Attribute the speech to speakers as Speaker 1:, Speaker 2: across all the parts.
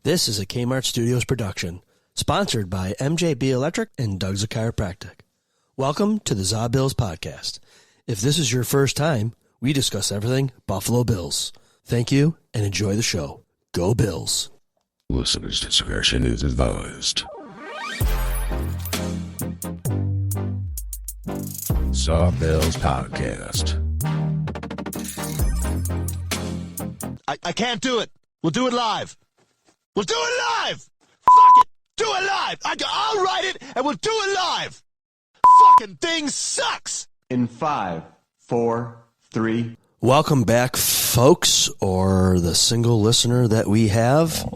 Speaker 1: This is a Kmart Studios production, sponsored by MJB Electric and Doug's Chiropractic. Welcome to the ZaBillsPodcast. If this is your first time, we discuss everything Buffalo Bills. Thank you and enjoy the show. Go Bills.
Speaker 2: Listeners' discretion is advised. ZaBillsPodcast.
Speaker 3: I can't do it. We'll do it live. We'll do it live. Fuck it. Do it live. I'll write it and we'll do it live. Fucking thing sucks.
Speaker 4: In 5, 4, 3.
Speaker 1: Welcome back, folks, or the single listener that we have.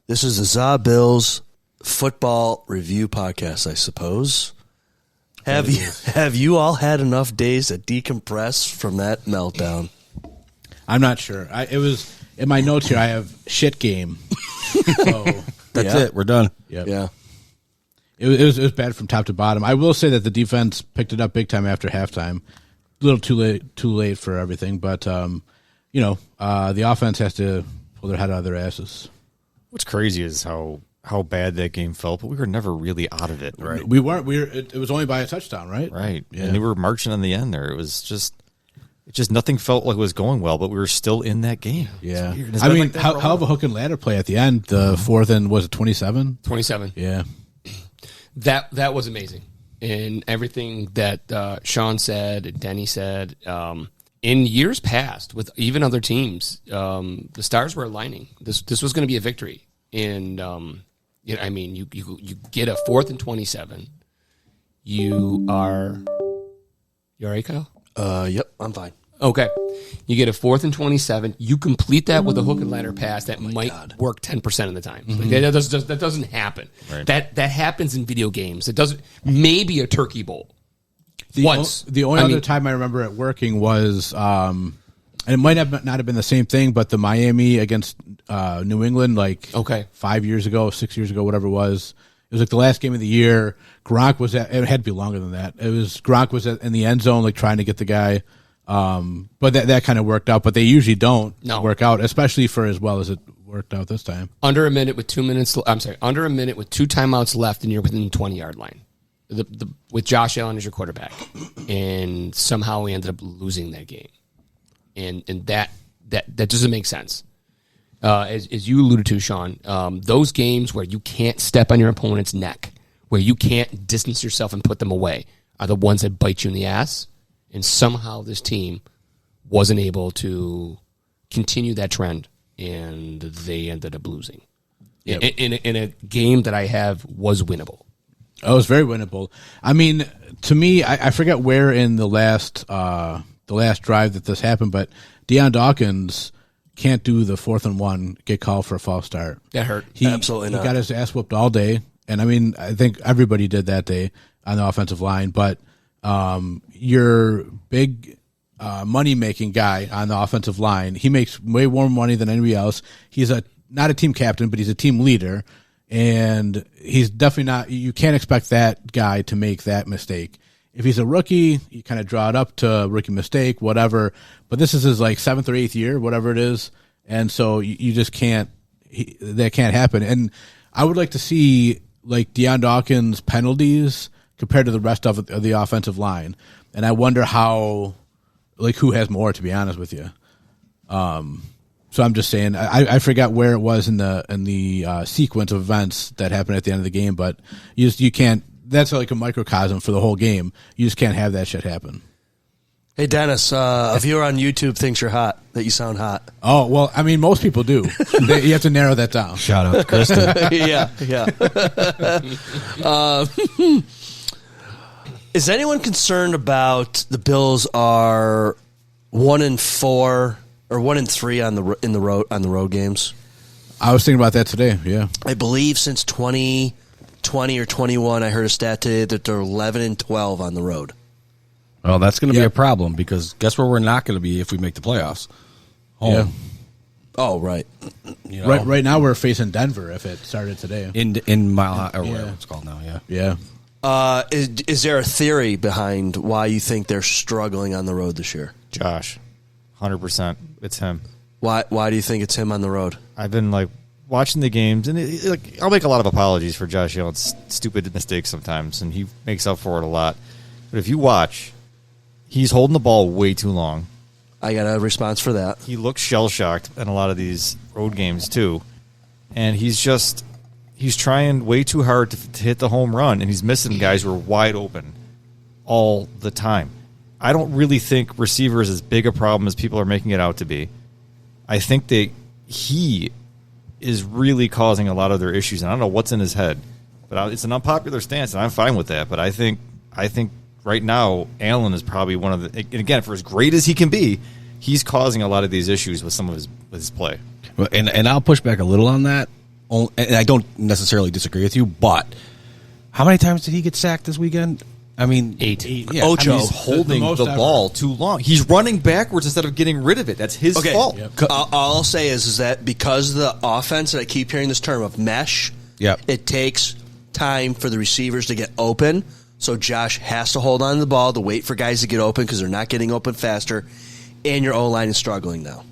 Speaker 1: This is the ZaBills football review podcast, I suppose. Have you all had enough days to decompress from that meltdown?
Speaker 5: I'm not sure. It was in my notes here. I have shit game. So
Speaker 6: that's it. We're done.
Speaker 5: Yep.
Speaker 1: Yeah.
Speaker 5: It was bad from top to bottom. I will say that the defense picked it up big time after halftime. A little too late for everything, but the offense has to pull their head out of their asses.
Speaker 6: What's crazy is how bad that game felt, but we were never really out of it.
Speaker 5: Right. We weren't. It was only by a touchdown, right?
Speaker 6: Right.
Speaker 5: Yeah.
Speaker 6: And we were marching on the end there. It was just nothing felt like it was going well, but we were still in that game.
Speaker 5: Yeah. I mean, how of a hook and ladder play at the end? The fourth and was it 27?
Speaker 7: 27.
Speaker 5: Yeah.
Speaker 7: That was amazing. And everything that Sean said, and Denny said, in years past with even other teams, the stars were aligning. This was going to be a victory. And you get a 4th and 27. You all right, Kyle?
Speaker 1: Yep, I'm fine.
Speaker 7: Okay. You get a 4th and 27. You complete that with a hook and ladder pass that might work 10% of the time.
Speaker 5: Mm-hmm.
Speaker 7: Like that doesn't happen.
Speaker 6: Right.
Speaker 7: That happens in video games. It doesn't. Maybe a turkey bowl. Once.
Speaker 5: The only other time I remember it working was, and it might not have been the same thing, but the Miami against New England, 5 years ago, 6 years ago, whatever it was. It was like the last game of the year. Gronk was it had to be longer than that. Gronk was in the end zone, trying to get the guy. But that kind of worked out. But they usually don't work out, especially for as well as it worked out this time.
Speaker 7: Under a minute with 2 minutes. Under a minute with 2 timeouts left, and you're within the 20-yard line. With Josh Allen as your quarterback, and somehow we ended up losing that game, and that doesn't make sense. As you alluded to, Sean, those games where you can't step on your opponent's neck, where you can't distance yourself and put them away, are the ones that bite you in the ass. And somehow this team wasn't able to continue that trend, and they ended up losing in a game that I have was winnable.
Speaker 5: Oh, it was very winnable. I mean, to me, I forget where in the last drive that this happened, but Deion Dawkins can't do the 4th and 1, get called for a false start.
Speaker 7: That hurt.
Speaker 1: Absolutely not.
Speaker 5: He got his ass whooped all day, and I mean, I think everybody did that day on the offensive line, but your big money-making guy on the offensive line, he makes way more money than anybody else. He's not a team captain, but he's a team leader, and he's definitely not – you can't expect that guy to make that mistake. If he's a rookie, you kind of draw it up to rookie mistake, whatever. But this is his 7th or 8th year, whatever it is, and so you just can't that can't happen. And I would like to see Deion Dawkins' penalties compared to the rest of the offensive line. And I wonder how, who has more, to be honest with you. So I'm just saying, I forgot where it was in the sequence of events that happened at the end of the game, but you can't, that's like a microcosm for the whole game. You just can't have that shit happen.
Speaker 1: Hey, Dennis, a viewer on YouTube thinks you're hot, that you sound hot.
Speaker 5: Oh, well, I mean, most people do. You have to narrow that down.
Speaker 6: Shout out to Kristen.
Speaker 1: Yeah. Is anyone concerned about the Bills are 1-4 or 1-3 on the road games?
Speaker 5: I was thinking about that today. Yeah,
Speaker 1: I believe since 2020 or 21, I heard a stat today that they're 11-12 on the road.
Speaker 6: Well, that's going to be a problem because guess where we're not going to be if we make the playoffs? Home.
Speaker 5: Yeah.
Speaker 1: Oh, right.
Speaker 5: Right now we're facing Denver if it started today.
Speaker 6: In Mile High, or whatever it's called now. Yeah.
Speaker 5: Yeah.
Speaker 1: Is there a theory behind why you think they're struggling on the road this year?
Speaker 6: Josh, 100%. It's him.
Speaker 1: Why do you think it's him on the road?
Speaker 6: I've been watching the games, and I'll make a lot of apologies for Josh Allen's stupid mistakes sometimes, and he makes up for it a lot. But if you watch, he's holding the ball way too long.
Speaker 1: I got a response for that.
Speaker 6: He looks shell-shocked in a lot of these road games, too. And he's trying way too hard to hit the home run, and he's missing guys who are wide open all the time. I don't really think receiver is as big a problem as people are making it out to be. I think that he is really causing a lot of their issues, and I don't know what's in his head. But it's an unpopular stance, and I'm fine with that. But I think right now, Allen is probably one of the – and again, for as great as he can be, he's causing a lot of these issues with some of his play.
Speaker 8: And I'll push back a little on that. And I don't necessarily disagree with you, but how many times did he get sacked this weekend? I mean,
Speaker 7: 8.
Speaker 8: Yeah.
Speaker 1: Ocho.
Speaker 6: He's holding the ball too long. He's running backwards instead of getting rid of it. That's his fault.
Speaker 1: Yep. All I'll say is that because of the offense, and I keep hearing this term of mesh, it takes time for the receivers to get open. So Josh has to hold on to the ball to wait for guys to get open because they're not getting open faster, and your O-line is struggling now.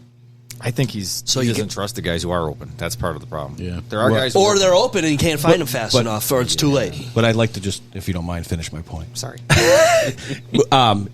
Speaker 6: I think he doesn't trust the guys who are open. That's part of the problem.
Speaker 5: Yeah.
Speaker 6: There are guys
Speaker 1: or they're open and you can't find them fast enough, or it's too late.
Speaker 8: But I'd like to just, if you don't mind, finish my point.
Speaker 7: Sorry.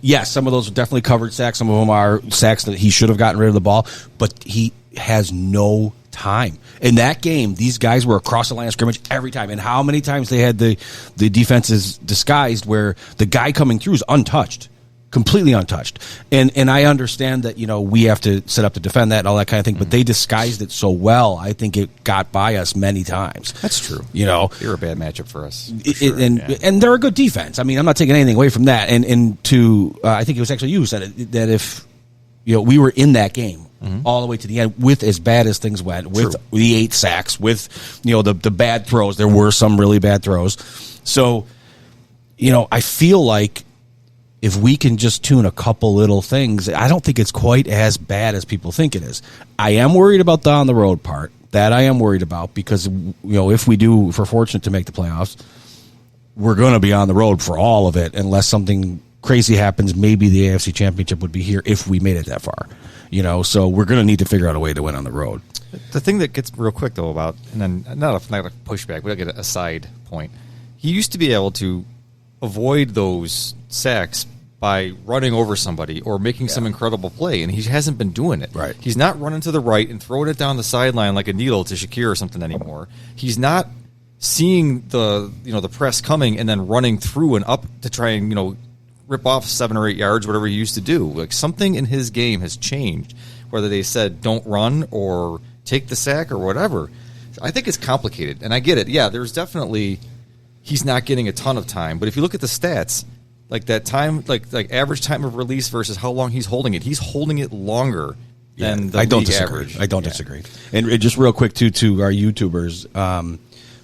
Speaker 8: Yes, some of those are definitely covered sacks. Some of them are sacks that he should have gotten rid of the ball, but he has no time. In that game, these guys were across the line of scrimmage every time. And how many times they had the defenses disguised where the guy coming through is untouched. Completely untouched. And I understand that, we have to set up to defend that and all that kind of thing, but they disguised it so well, I think it got by us many times.
Speaker 6: That's true.
Speaker 8: You're
Speaker 6: a bad matchup for us.
Speaker 8: And they're a good defense. I mean, I'm not taking anything away from that. And I think it was actually you who said it, that if we were in that game all the way to the end with as bad as things went, with the 8 sacks, with the bad throws, there were some really bad throws. So, I feel like if we can just tune a couple little things, I don't think it's quite as bad as people think it is. I am worried about the on the road part. That I am worried about because, if we're fortunate to make the playoffs, we're going to be on the road for all of it unless something crazy happens. Maybe the AFC Championship would be here if we made it that far. So we're going to need to figure out a way to win on the road.
Speaker 6: The thing that gets real quick, though, about, and then not a pushback, but I'll get a side point. He used to be able to avoid those sacks by running over somebody or making some incredible play, and he hasn't been doing it.
Speaker 8: Right.
Speaker 6: He's not running to the right and throwing it down the sideline like a needle to Shakir or something anymore. He's not seeing the press coming and then running through and up to try and rip off 7 or 8 yards, whatever he used to do. Like, something in his game has changed, whether they said don't run or take the sack or whatever. I think it's complicated, and I get it. Yeah, there's definitely he's not getting a ton of time, but if you look at the stats, like that time, like average time of release versus how long he's holding it longer than the league average.
Speaker 8: I don't disagree. And just real quick, to our YouTubers,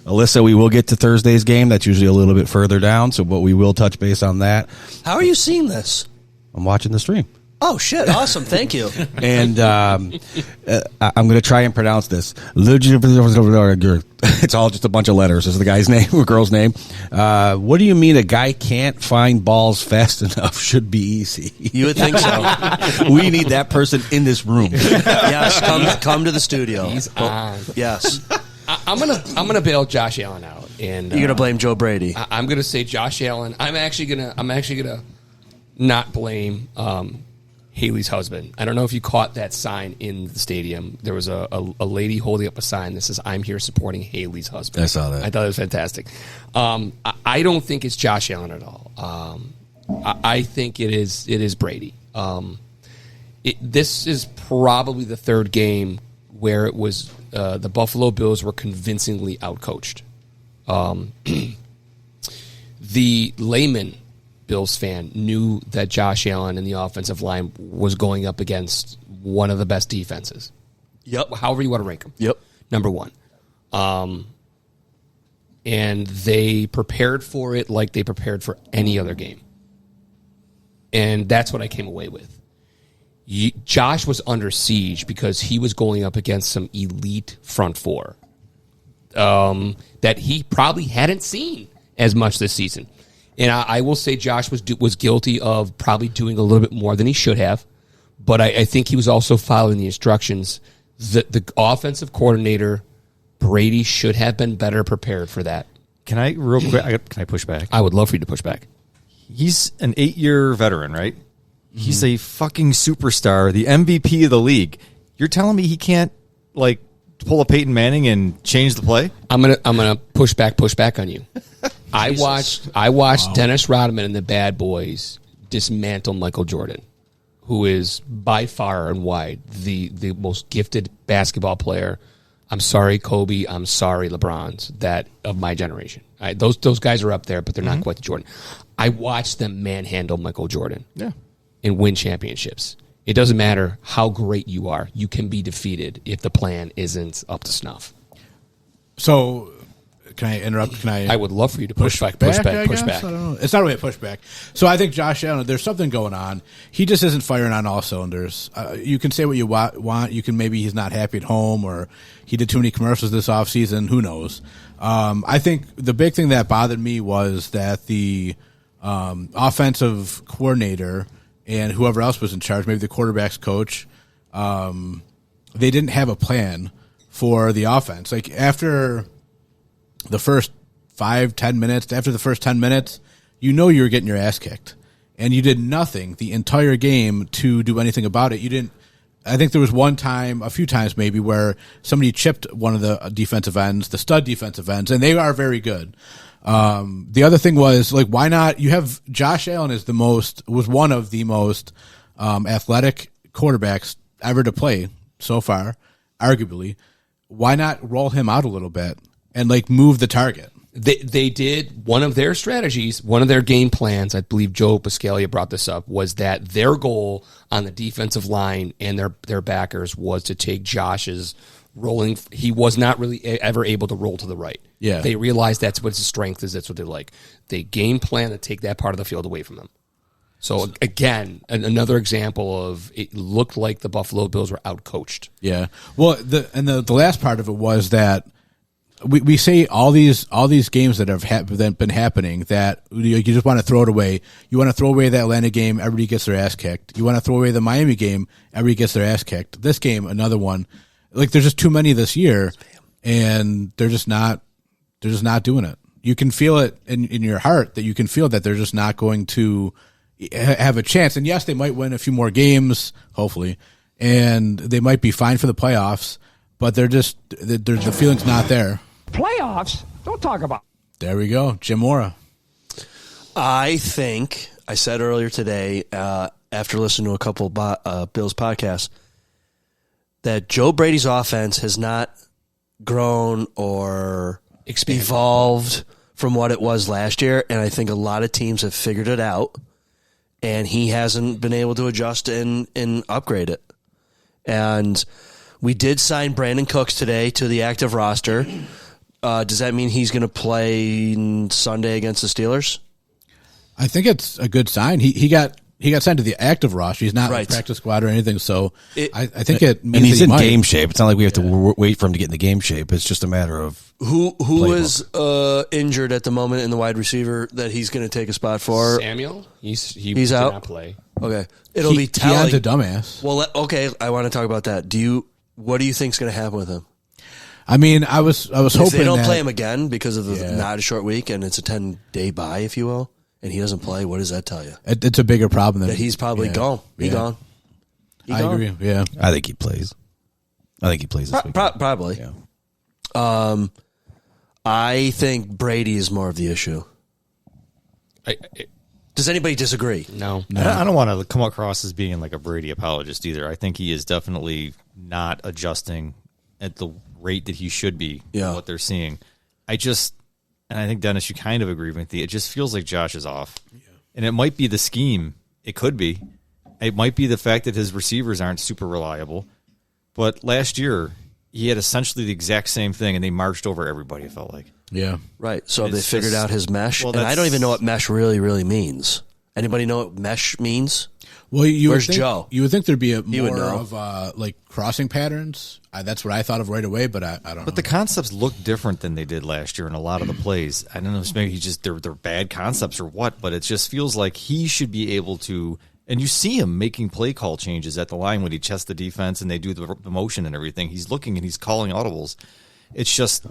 Speaker 8: Alyssa, we will get to Thursday's game. That's usually a little bit further down, but we will touch base on that.
Speaker 1: How are you seeing this?
Speaker 8: I'm watching the stream.
Speaker 1: Oh, shit. Awesome. Thank you.
Speaker 8: And I'm going to try and pronounce this. It's all just a bunch of letters. Is the guy's name or girl's name. What do you mean a guy can't find balls fast enough? Should be easy.
Speaker 1: You would think so.
Speaker 8: We need that person in this room.
Speaker 1: Yes, come to the studio.
Speaker 7: He's on.
Speaker 1: Yes.
Speaker 7: I'm gonna bail Josh Allen out, and
Speaker 1: You're gonna blame Joe Brady.
Speaker 7: I'm gonna say Josh Allen. I'm actually gonna not blame Haley's husband. I don't know if you caught that sign in the stadium. There was a lady holding up a sign that says, "I'm here supporting Haley's husband."
Speaker 8: I saw that.
Speaker 7: I thought it was fantastic. I don't think it's Josh Allen at all. I think it is Brady. This is probably the third game where it was the Buffalo Bills were convincingly outcoached. The layman Bills fan knew that Josh Allen and the offensive line was going up against one of the best defenses.
Speaker 1: Yep.
Speaker 7: However you want to rank them.
Speaker 1: Yep.
Speaker 7: Number one. And they prepared for it like they prepared for any other game. And that's what I came away with. Josh was under siege because he was going up against some elite front four that he probably hadn't seen as much this season. And I will say Josh was guilty of probably doing a little bit more than he should have, but I think he was also following the instructions. The offensive coordinator Brady should have been better prepared for that.
Speaker 6: Can I real quick? Can I push back?
Speaker 7: I would love for you to push back.
Speaker 6: He's an 8-year veteran, right? He's a fucking superstar, the MVP of the league. You're telling me he can't like pull a Peyton Manning and change the play?
Speaker 7: I'm gonna push back on you. I watched Dennis Rodman and the Bad Boys dismantle Michael Jordan, who is by far and wide the most gifted basketball player. I'm sorry, Kobe. I'm sorry, LeBron's that of my generation. Those guys are up there, but they're not quite the Jordan. I watched them manhandle Michael Jordan.
Speaker 6: Yeah.
Speaker 7: And win championships. It doesn't matter how great you are. You can be defeated if the plan isn't up to snuff.
Speaker 5: So, can I interrupt?
Speaker 7: I would love for you to push back.
Speaker 5: I don't know. It's not really a pushback. So I think Josh Allen, there's something going on. He just isn't firing on all cylinders. You can say what you want. You can maybe he's not happy at home or he did too many commercials this offseason. Who knows? I think the big thing that bothered me was that the offensive coordinator and whoever else was in charge, maybe the quarterback's coach, they didn't have a plan for the offense. Like after the first 5-10 minutes, after the first 10 minutes, you know you were getting your ass kicked. And you did nothing the entire game to do anything about it. You didn't. I think there was a few times maybe, where somebody chipped one of the defensive ends, the stud defensive ends, and they are very good. The other thing was, like, why not? You have Josh Allen was one of the most athletic quarterbacks ever to play so far, arguably. Why not roll him out a little bit and like move the target?
Speaker 7: They did. One of their strategies, one of their game plans, I believe Joe Piscaglia brought this up, was that their goal on the defensive line and their backers was to take Josh's rolling. He was not really ever able to roll to the right.
Speaker 5: Yeah.
Speaker 7: They realized that's what his strength is. That's what they like. They game plan to take that part of the field away from them. So again, another example of it looked like the Buffalo Bills were outcoached.
Speaker 5: Yeah. Well, the last part of it was that we say all these games that have been happening that you just want to throw it away. You want to throw away that Atlanta game, everybody gets their ass kicked. You want to throw away the Miami game, everybody gets their ass kicked. This game, another one. Like there's just too many this year, and they're just not doing it. You can feel it in your heart that you can feel that they're just not going to have a chance. And yes, they might win a few more games, hopefully, and they might be fine for the playoffs, but the feeling's not there.
Speaker 9: Playoffs? Don't talk about.
Speaker 5: There we go. Jim Mora.
Speaker 1: I think I said earlier today, after listening to a couple Bills podcasts, that Joe Brady's offense has not grown or evolved from what it was last year, and I think a lot of teams have figured it out, and he hasn't been able to adjust and upgrade it. And we did sign Brandon Cooks today to the active roster. Does that mean he's going to play Sunday against the Steelers?
Speaker 5: I think it's a good sign. He got signed to the active roster. He's not
Speaker 1: right.
Speaker 5: on the practice squad or anything, so I think it means
Speaker 8: and he's in
Speaker 5: might.
Speaker 8: game shape. It's not like we have to wait for him to get in the game shape. It's just a matter of
Speaker 1: who is injured at the moment in the wide receiver that he's going to take a spot for.
Speaker 7: Samuel, he's
Speaker 1: did
Speaker 7: out.
Speaker 1: Not
Speaker 7: Play.
Speaker 1: Okay, it'll be telling.
Speaker 5: He's a dumbass.
Speaker 1: Well, okay, I want to talk about that. What do you think is going to happen with him?
Speaker 5: I mean, I was hoping
Speaker 1: if they don't
Speaker 5: that,
Speaker 1: play him again because of the not a short week and it's a 10-day bye, if you will, and he doesn't play. What does that tell you?
Speaker 5: It's a bigger problem than
Speaker 1: that he's probably gone. He's gone.
Speaker 5: I agree. Yeah,
Speaker 8: I think he plays. This week.
Speaker 1: Probably.
Speaker 8: Yeah.
Speaker 1: I think Brady is more of the issue. Does anybody disagree?
Speaker 7: No.
Speaker 6: I don't want to come across as being like a Brady apologist either. I think he is definitely not adjusting at the rate that he should be.
Speaker 1: Yeah.
Speaker 6: What they're seeing. And I think, Dennis, you kind of agree with me. It just feels like Josh is off. Yeah. And it might be the scheme. It could be. It might be the fact that his receivers aren't super reliable. But last year, he had essentially the exact same thing, and they marched over everybody, it felt like.
Speaker 5: Yeah.
Speaker 1: Right. So they figured out his mesh. And I don't even know what mesh really, really means. Anybody know what mesh means?
Speaker 5: Well,
Speaker 1: Where's Joe?
Speaker 5: You would think there'd be more of like crossing patterns. That's what I thought of right away, but I don't know.
Speaker 6: But the concepts look different than they did last year in a lot of the plays. I don't know if maybe they're bad concepts or what, but it just feels like he should be able to. And you see him making play call changes at the line when he chests the defense and they do the motion and everything. He's looking and he's calling audibles. It's just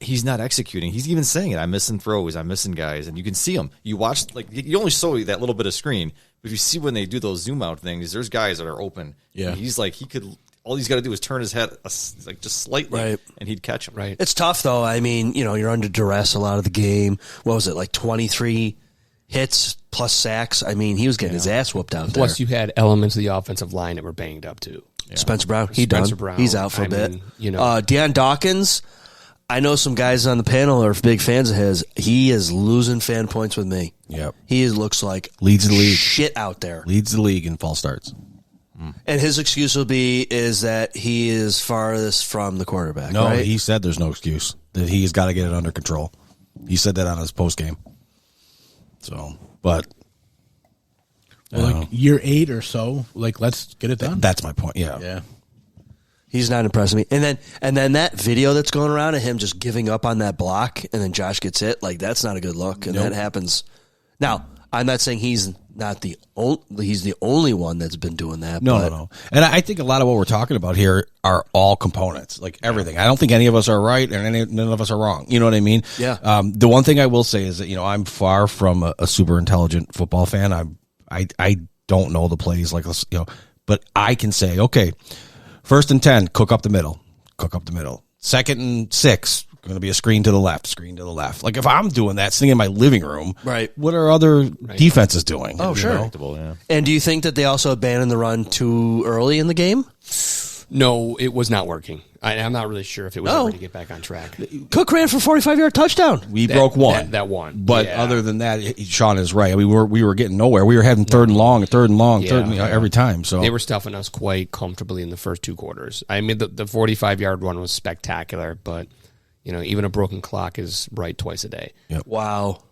Speaker 6: he's not executing. He's even saying it. I'm missing throws. I'm missing guys, and you can see him. You watch you only saw that little bit of screen, but if you see when they do those zoom out things, there's guys that are open.
Speaker 5: Yeah,
Speaker 6: and he's like he could. All he's got to do is turn his head just slightly,
Speaker 1: Right.
Speaker 6: and he'd catch him.
Speaker 7: Right.
Speaker 1: It's tough, though. I mean, you're under duress a lot of the game. What was it, like 23 hits plus sacks? I mean, he was getting his ass whooped out there.
Speaker 7: Plus, you had elements of the offensive line that were banged up, too.
Speaker 1: Yeah. Spencer Brown,
Speaker 7: Spencer Brown,
Speaker 1: he's out for a bit.
Speaker 7: mean,
Speaker 1: Deion Dawkins, I know some guys on the panel are big fans of his. He is losing fan points with me.
Speaker 8: Yep.
Speaker 1: He looks like
Speaker 8: leads the league.
Speaker 1: Shit out there.
Speaker 8: Leads the league in false starts.
Speaker 1: And his excuse will be is that he is farthest from the quarterback.
Speaker 8: No,
Speaker 1: right?
Speaker 8: he said there's no excuse. That he's got to get it under control. He said that on his post game. So, but
Speaker 5: like year 8 or so, like let's get it done.
Speaker 8: That's my point. Yeah.
Speaker 5: Yeah.
Speaker 1: He's not impressing me. And then that video that's going around of him just giving up on that block and then Josh gets hit, like that's not a good look. And that happens. Now, I'm not saying he's the only one that's been doing that.
Speaker 8: No. And I think a lot of what we're talking about here are all components, like everything. I don't think any of us are right and none of us are wrong. You know what I mean?
Speaker 1: Yeah.
Speaker 8: The one thing I will say is that, I'm far from a super intelligent football fan. I don't know the plays like this, but I can say, okay, 1st and 10, cook up the middle. 2nd and 6, going to be a screen to the left. Like if I'm doing that, sitting in my living room,
Speaker 1: right?
Speaker 8: What are other defenses doing?
Speaker 1: Oh, sure.
Speaker 6: Yeah.
Speaker 1: And do you think that they also abandoned the run too early in the game?
Speaker 7: No, it was not working. I'm not really sure if it was ever to get back on track.
Speaker 1: Cook ran for 45-yard touchdown.
Speaker 8: We broke one.
Speaker 7: That one.
Speaker 8: But other than that, Sean is right. I mean, we were getting nowhere. We were having third and long, every time. So
Speaker 7: they were stuffing us quite comfortably in the first 2 quarters. I mean, the 45-yard run was spectacular, but even a broken clock is right twice a day.
Speaker 8: Yep.
Speaker 1: Wow.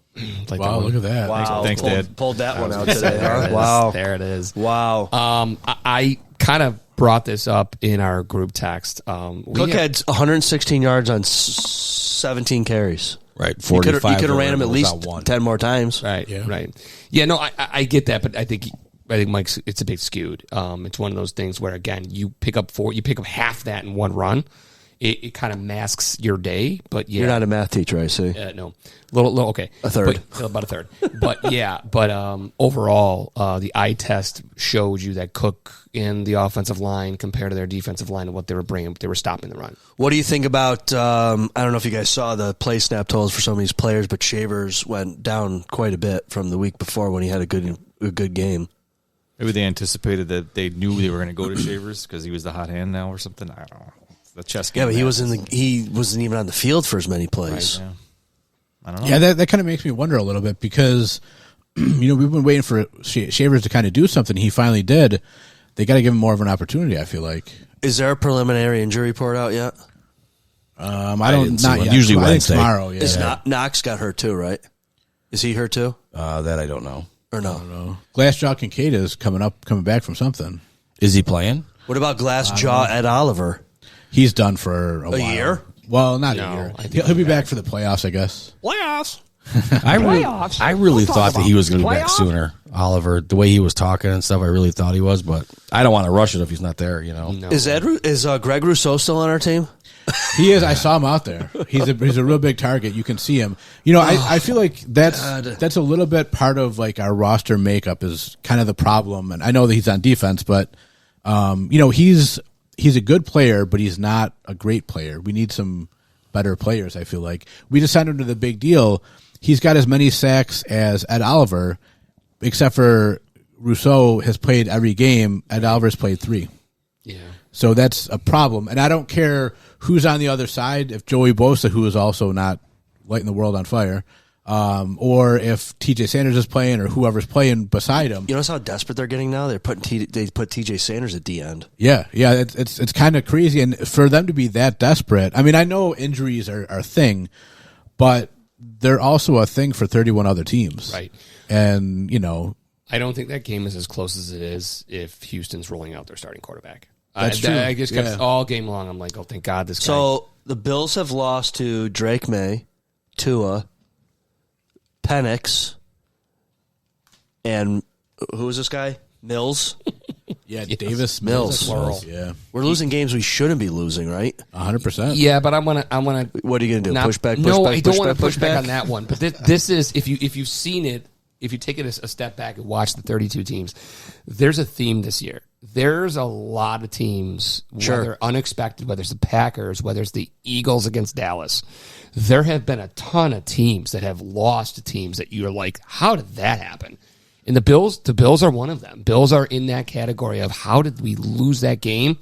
Speaker 5: Wow, look at that.
Speaker 1: Wow.
Speaker 6: Thanks, Dad.
Speaker 1: Pulled that one out today. Huh? Wow.
Speaker 7: There it is.
Speaker 1: Wow.
Speaker 7: I kind of brought this up in our group text.
Speaker 1: Cook had 116 yards on 17 carries.
Speaker 8: Right.
Speaker 1: You could have ran him at least 10 more times.
Speaker 7: Right. Yeah. Right. Yeah. No, I get that, but I think Mike's it's a bit skewed. It's one of those things where again you pick up half that in one run. It kind of masks your day, but yeah.
Speaker 1: You're not a math teacher, I see.
Speaker 7: No. Little okay.
Speaker 1: A third.
Speaker 7: About a third. But yeah, overall, the eye test showed you that Cook in the offensive line compared to their defensive line and what they were bringing, they were stopping the run.
Speaker 1: What do you think about, I don't know if you guys saw the play snap totals for some of these players, but Shavers went down quite a bit from the week before when he had a good game.
Speaker 6: Maybe they anticipated that they knew they were going to go to Shavers because he was the hot hand now or something. I don't know. The chess game.
Speaker 1: Yeah, but he wasn't even on the field for as many plays.
Speaker 6: Right, yeah. I don't know.
Speaker 5: Yeah, that kind of makes me wonder a little bit because, we've been waiting for Shavers to kind of do something. He finally did. They got to give him more of an opportunity, I feel like.
Speaker 1: Is there a preliminary injury report out yet?
Speaker 5: I don't, not yet.
Speaker 8: Usually
Speaker 5: I think
Speaker 8: Wednesday.
Speaker 5: Tomorrow, yeah.
Speaker 1: Is Knox got hurt too, right? Is he hurt too?
Speaker 8: That I don't know.
Speaker 1: Or no?
Speaker 5: I don't know. Glassjaw Kincaid is coming back from something.
Speaker 8: Is he playing?
Speaker 1: What about Glassjaw Ed Oliver?
Speaker 5: He's done for a while.
Speaker 1: Year?
Speaker 5: Well, not a year. He'll be back for the playoffs, I guess.
Speaker 1: Playoffs.
Speaker 8: I really thought that he was going to be back sooner. Oliver, the way he was talking and stuff, I really thought he was, but I don't want to rush it if he's not there.
Speaker 7: No.
Speaker 1: Is Greg Rousseau still on our team?
Speaker 5: He is. I saw him out there. He's a real big target. You can see him. I feel like that's a little bit part of like our roster makeup is kind of the problem. And I know that he's on defense, but he's a good player, but he's not a great player. We need some better players, I feel like. We just signed him to the big deal. He's got as many sacks as Ed Oliver, except for Rousseau has played every game. Ed Oliver's played 3.
Speaker 7: Yeah.
Speaker 5: So that's a problem. And I don't care who's on the other side, if Joey Bosa, who is also not lighting the world on fire, or if TJ Sanders is playing or whoever's playing beside him.
Speaker 1: You notice how desperate they're getting now? They put TJ Sanders at the end.
Speaker 5: Yeah, it's kind of crazy, and for them to be that desperate. I mean, I know injuries are a thing, but they're also a thing for 31 other teams,
Speaker 7: right?
Speaker 5: And
Speaker 7: I don't think that game is as close as it is if Houston's rolling out their starting quarterback.
Speaker 5: That's true.
Speaker 7: I just kept all game long. I'm like, oh, thank God this guy.
Speaker 1: So the Bills have lost to Drake May, Tua, Penix, and who is this guy? Mills.
Speaker 5: Yeah, Davis
Speaker 1: Mills.
Speaker 5: Mills. Yeah,
Speaker 1: We're losing games we shouldn't be losing, right?
Speaker 5: 100%.
Speaker 7: Yeah, but I want to.
Speaker 1: What are you going to do? Push back?
Speaker 7: No,
Speaker 1: back,
Speaker 7: I don't
Speaker 1: push
Speaker 7: want
Speaker 1: back,
Speaker 7: to push back
Speaker 1: back
Speaker 7: on that one. But this is if you've seen it, if you take it a step back and watch the 32 teams, there's a theme this year. There's a lot of teams, whether unexpected, whether it's the Packers, whether it's the Eagles against Dallas. There have been a ton of teams that have lost to teams that you're like, how did that happen? And the Bills are one of them. Bills are in that category of how did we lose that game?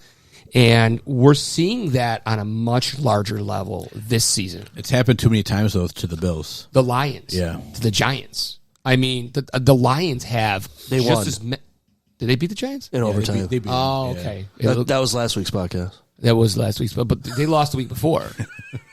Speaker 7: And we're seeing that on a much larger level this season.
Speaker 5: It's happened too many times, though, to the Bills.
Speaker 7: The Lions.
Speaker 5: Yeah.
Speaker 7: To the Giants. I mean, the Lions have...
Speaker 1: They
Speaker 7: just
Speaker 1: won.
Speaker 7: Did they beat the Giants?
Speaker 1: In overtime.
Speaker 5: They beat
Speaker 7: Oh,
Speaker 5: them.
Speaker 7: okay.
Speaker 1: That was last week's podcast.
Speaker 7: That was last week's, but they lost the week before.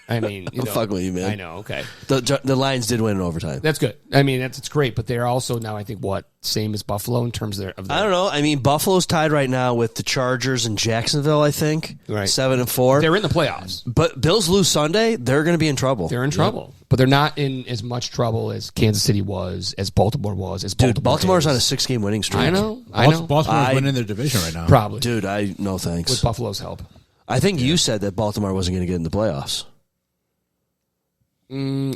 Speaker 7: I mean,
Speaker 1: I'm fucking with you, man.
Speaker 7: I know. Okay,
Speaker 1: The Lions did win in overtime.
Speaker 7: that's good. I mean, it's great, but they're also now, I think, same as Buffalo in terms of their
Speaker 1: I don't know. I mean, Buffalo's tied right now with the Chargers and Jacksonville, I think.
Speaker 7: Right.
Speaker 1: 7-4.
Speaker 7: They're in the playoffs.
Speaker 1: But Bills lose Sunday, they're going to be in trouble.
Speaker 7: They're in trouble, but they're not in as much trouble as Kansas City was, as Baltimore was, as
Speaker 1: Dude, Baltimore's
Speaker 7: is.
Speaker 1: on a 6-game winning streak.
Speaker 7: I know.
Speaker 5: Baltimore's winning their division right now.
Speaker 7: Probably.
Speaker 1: Dude, no
Speaker 7: With
Speaker 1: thanks.
Speaker 7: Buffalo's help.
Speaker 1: I think you said that Baltimore wasn't going to get in the playoffs. When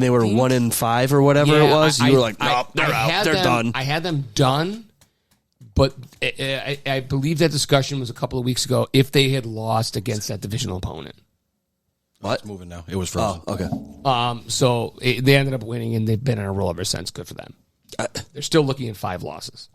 Speaker 1: they were 1-5 or whatever it was, you were like, nope, they're out. They're done.
Speaker 7: I had them done, but I believe that discussion was a couple of weeks ago if they had lost against that divisional opponent.
Speaker 1: What?
Speaker 8: It's moving now. It was frozen.
Speaker 1: Oh, okay.
Speaker 7: So they ended up winning, and they've been on a roll ever since. Good for them. They're still looking at 5 losses.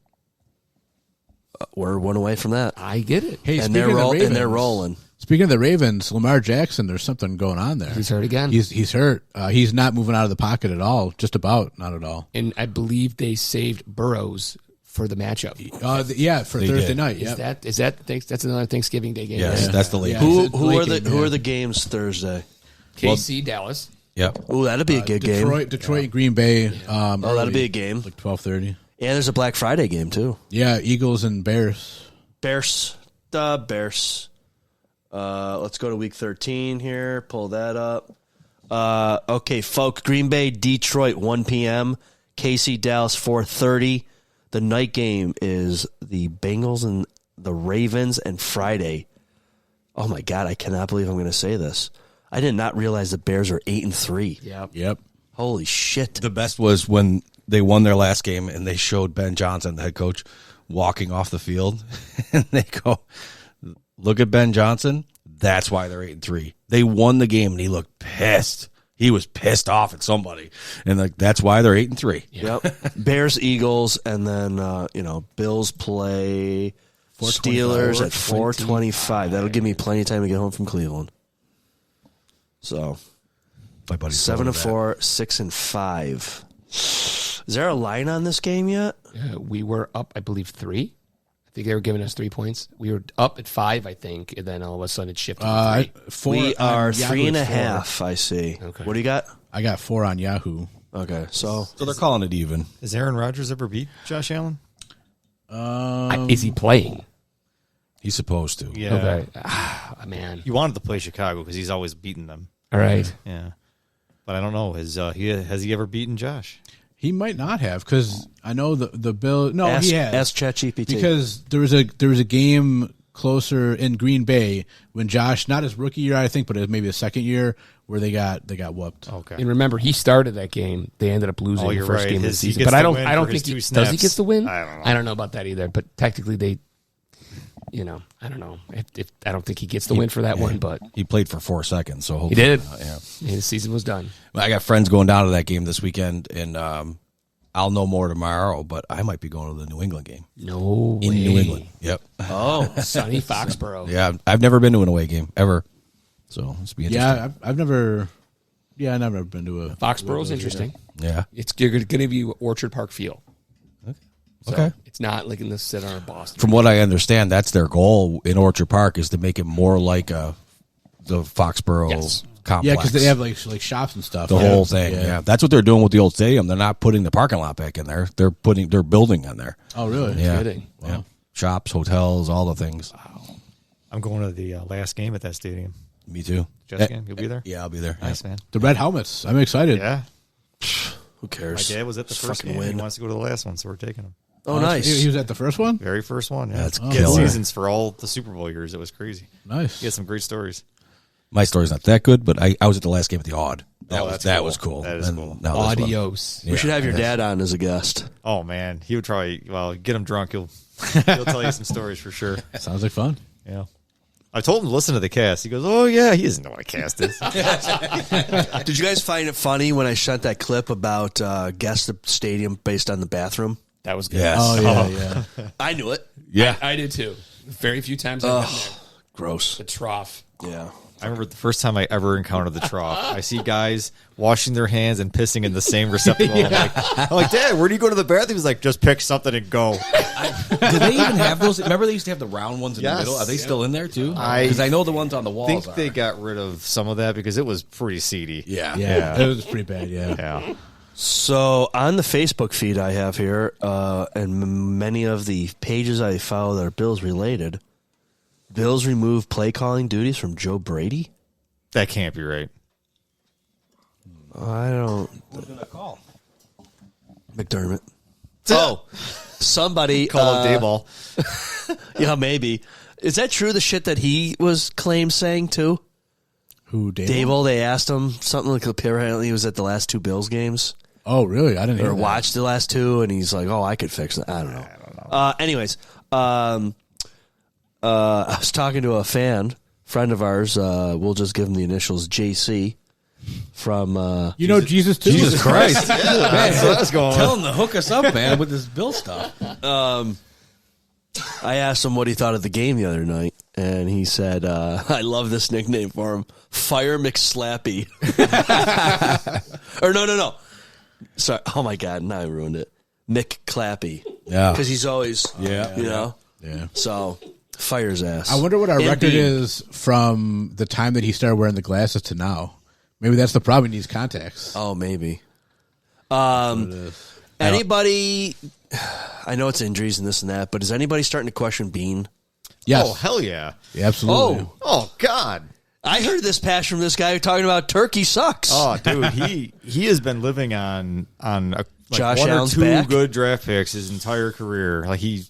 Speaker 1: We're one away from that.
Speaker 7: I get it.
Speaker 5: Hey,
Speaker 1: And
Speaker 5: speaking
Speaker 1: they're,
Speaker 5: of the Ravens,
Speaker 1: and they're rolling.
Speaker 5: Speaking of the Ravens, Lamar Jackson, there's something going on there.
Speaker 7: He's hurt again.
Speaker 5: He's hurt. He's not moving out of the pocket at all. Just about, not at all.
Speaker 7: And I believe they saved Burrows for the matchup.
Speaker 5: For
Speaker 8: They
Speaker 5: Thursday
Speaker 8: did.
Speaker 5: night. Yep.
Speaker 7: That's another Thanksgiving Day game.
Speaker 8: Yes,
Speaker 7: right?
Speaker 8: that's the late.
Speaker 5: Yeah.
Speaker 1: Who
Speaker 5: It's a
Speaker 1: who
Speaker 5: late
Speaker 1: are the
Speaker 5: game,
Speaker 1: who
Speaker 5: yeah.
Speaker 1: are the games Thursday?
Speaker 7: KC, Dallas.
Speaker 8: Yep.
Speaker 1: Ooh, that'll be a good game.
Speaker 5: Detroit, Green Bay.
Speaker 1: That'll be a game.
Speaker 5: Like 12:30.
Speaker 1: And there's a Black Friday game too.
Speaker 5: Yeah, Eagles and Bears.
Speaker 1: Bears. Let's go to week 13 here. Pull that up. Okay, folks. Green Bay, Detroit, 1 p.m. KC, Dallas, 4:30. The night game is the Bengals and the Ravens, and Friday. Oh my God, I cannot believe I'm going to say this. I did not realize the Bears are 8-3.
Speaker 5: Yep.
Speaker 1: Holy shit.
Speaker 8: The best was when they won their last game and they showed Ben Johnson, the head coach, walking off the field, and they go, "Look at Ben Johnson. That's why they're 8-3. They won the game, and he looked pissed. He was pissed off at somebody, and that's why they're 8-3.
Speaker 1: Yep. Bears, Eagles, and then Bills play Steelers at 4:25. That'll give me plenty of time to get home from Cleveland. So
Speaker 8: My buddy's
Speaker 1: 7-4, 6-5. Is there a line on this game yet?
Speaker 7: We were up, I believe, 3. I think they were giving us 3 points. We were up at 5, I think, and then all of a sudden it shifted to 3.
Speaker 5: 4
Speaker 1: We are
Speaker 5: on Yahoo,
Speaker 1: 3.5. I see.
Speaker 7: Okay.
Speaker 1: What do you got?
Speaker 5: I got 4 on Yahoo.
Speaker 1: Okay, so
Speaker 8: So they're calling it even.
Speaker 6: Has Aaron Rodgers ever beat Josh Allen?
Speaker 7: Is he playing?
Speaker 8: He's supposed to.
Speaker 6: Yeah.
Speaker 7: Okay. Man.
Speaker 6: He wanted to play Chicago because he's always beaten them.
Speaker 7: All right.
Speaker 6: Yeah. But I don't know. Has he ever beaten Josh?
Speaker 5: He might not have because I know the Bill. No,
Speaker 1: ask,
Speaker 5: he has.
Speaker 1: ask ChatGPT.
Speaker 5: Because there was a game closer in Green Bay when Josh, not his rookie year, I think, but it was maybe the second year where they got whooped.
Speaker 6: Okay.
Speaker 7: And remember, he started that game. They ended up losing the
Speaker 6: you're
Speaker 7: first
Speaker 6: right.
Speaker 7: game of the
Speaker 6: He
Speaker 7: season.
Speaker 6: gets
Speaker 7: But I
Speaker 6: the
Speaker 7: don't
Speaker 6: win
Speaker 7: I don't
Speaker 6: for
Speaker 7: think
Speaker 6: his
Speaker 7: he
Speaker 6: two
Speaker 7: does. He
Speaker 6: snaps.
Speaker 7: gets the win.
Speaker 6: I don't know.
Speaker 7: about that either. But technically, they. I don't know. If I don't think he gets the win for that one, but
Speaker 8: He played for 4 seconds, so
Speaker 7: he
Speaker 8: hopefully,
Speaker 7: did.
Speaker 8: yeah.
Speaker 7: His season was done.
Speaker 8: I got friends going down to that game this weekend, and I'll know more tomorrow. But I might be going to the New England game
Speaker 7: No way.
Speaker 8: in New England. Yep.
Speaker 1: oh,
Speaker 7: Sunny Foxborough.
Speaker 8: Yeah, I've never been to an away game ever, so it's be interesting.
Speaker 5: Yeah, I've never. Yeah, I've never been to a
Speaker 7: Foxborough's interesting.
Speaker 8: Yeah.
Speaker 7: You're going to give you Orchard Park feel. So
Speaker 8: Okay.
Speaker 7: It's not like in the center of Boston.
Speaker 8: From what I understand, that's their goal in Orchard Park is to make it more like the Foxborough
Speaker 7: Yes.
Speaker 8: complex.
Speaker 5: Yeah, because they have like shops and stuff.
Speaker 8: the whole thing. Yeah. That's what they're doing with the old stadium. They're not putting the parking lot back in there. They're building in there.
Speaker 5: Oh, really?
Speaker 8: Yeah.
Speaker 7: Kidding.
Speaker 8: Yeah. Shops, hotels, all the things.
Speaker 6: I'm going to the last game at that stadium.
Speaker 8: Me too.
Speaker 6: Jessica, you'll be there?
Speaker 8: Yeah, I'll be there.
Speaker 6: Nice, man.
Speaker 5: The red helmets. I'm excited.
Speaker 6: Yeah.
Speaker 1: who
Speaker 6: My
Speaker 1: cares?
Speaker 6: dad was at the
Speaker 1: Just
Speaker 6: first
Speaker 1: fucking
Speaker 6: game. He
Speaker 1: win.
Speaker 6: wants to go to the last one, so we're taking him.
Speaker 1: Oh, nice.
Speaker 5: He was at the first one?
Speaker 6: Very first one. Yeah.
Speaker 1: That's
Speaker 6: He had
Speaker 1: killer.
Speaker 6: seasons for all the Super Bowl years. It was crazy.
Speaker 5: Nice.
Speaker 6: He had some great stories.
Speaker 8: My story's not that good, but I was at the last game at the Odd. That was cool.
Speaker 6: That is cool.
Speaker 8: now this one.
Speaker 7: Adios.
Speaker 1: We should have your dad on as a guest.
Speaker 6: Oh man, he would probably get him drunk. He'll tell you some stories for sure.
Speaker 5: Sounds like fun.
Speaker 6: Yeah. I told him to listen to the cast. He goes, "Oh yeah, he doesn't know what a cast is."
Speaker 1: Did you guys find it funny when I sent that clip about guess the stadium based on the bathroom?
Speaker 7: That was good.
Speaker 8: Yes.
Speaker 5: Oh, yeah.
Speaker 1: I knew it.
Speaker 8: Yeah.
Speaker 7: I did too. Very few times I've been there.
Speaker 1: Gross.
Speaker 7: The trough.
Speaker 1: Yeah.
Speaker 6: I remember the first time I ever encountered the trough. I see guys washing their hands and pissing in the same receptacle. I'm like, Dad, where do you go to the bathroom? He's like, just pick something and go.
Speaker 8: Do they even have those? Remember they used to have the round ones in the
Speaker 6: Yes.
Speaker 8: middle? Are they still in there too?
Speaker 6: I
Speaker 8: Because I know the ones on the
Speaker 6: I
Speaker 8: walls
Speaker 6: think
Speaker 8: are.
Speaker 6: they got rid of some of that because it was pretty seedy.
Speaker 8: Yeah.
Speaker 5: Yeah. It was pretty bad, yeah.
Speaker 6: Yeah.
Speaker 1: So on the Facebook feed I have here, and many of the pages I follow that are Bills related, Bills remove play calling duties from Joe Brady.
Speaker 6: That can't be right.
Speaker 1: I don't.
Speaker 8: Who's going to call?
Speaker 1: McDermott. Oh, somebody
Speaker 6: Call up Dayball.
Speaker 1: Yeah, maybe. Is that true? The shit that he was saying too.
Speaker 5: Who, Dable?
Speaker 1: Dable, they asked him something like apparently he was at the last two Bills games
Speaker 5: Oh, really? I didn't hear
Speaker 1: or
Speaker 5: that.
Speaker 1: watched the last two, and he's like, "Oh, I could fix it." I don't know. Anyways, I was talking to a friend of ours. We'll just give him the initials JC from.
Speaker 5: You know Jesus, too?
Speaker 8: Jesus Christ.
Speaker 6: That's what I was going
Speaker 8: Tell him to hook us up, man, with this Bill stuff.
Speaker 1: I asked him what he thought of the game the other night, and he said, I love this nickname for him, Fire McSlappy. Or no. Sorry. Oh, my God. Now I ruined it. Mick Clappy.
Speaker 8: Yeah.
Speaker 1: Because he's always, you know.
Speaker 5: Yeah.
Speaker 1: So, fire his ass.
Speaker 5: I wonder what our
Speaker 1: And
Speaker 5: record
Speaker 1: Bean.
Speaker 5: is from the time that he started wearing the glasses to now. Maybe that's the problem. He needs contacts.
Speaker 1: Oh, maybe. Anybody, I know it's injuries and this and that, but is anybody starting to question Bean?
Speaker 5: Yes.
Speaker 6: Oh, hell yeah.
Speaker 5: Yeah, absolutely.
Speaker 6: Oh, God.
Speaker 1: I heard this passion from this guy talking about turkey sucks.
Speaker 6: Oh, dude, he has been living on
Speaker 1: Josh
Speaker 6: one
Speaker 1: Allen's
Speaker 6: or two
Speaker 1: back?
Speaker 6: good draft picks his entire career. Like he's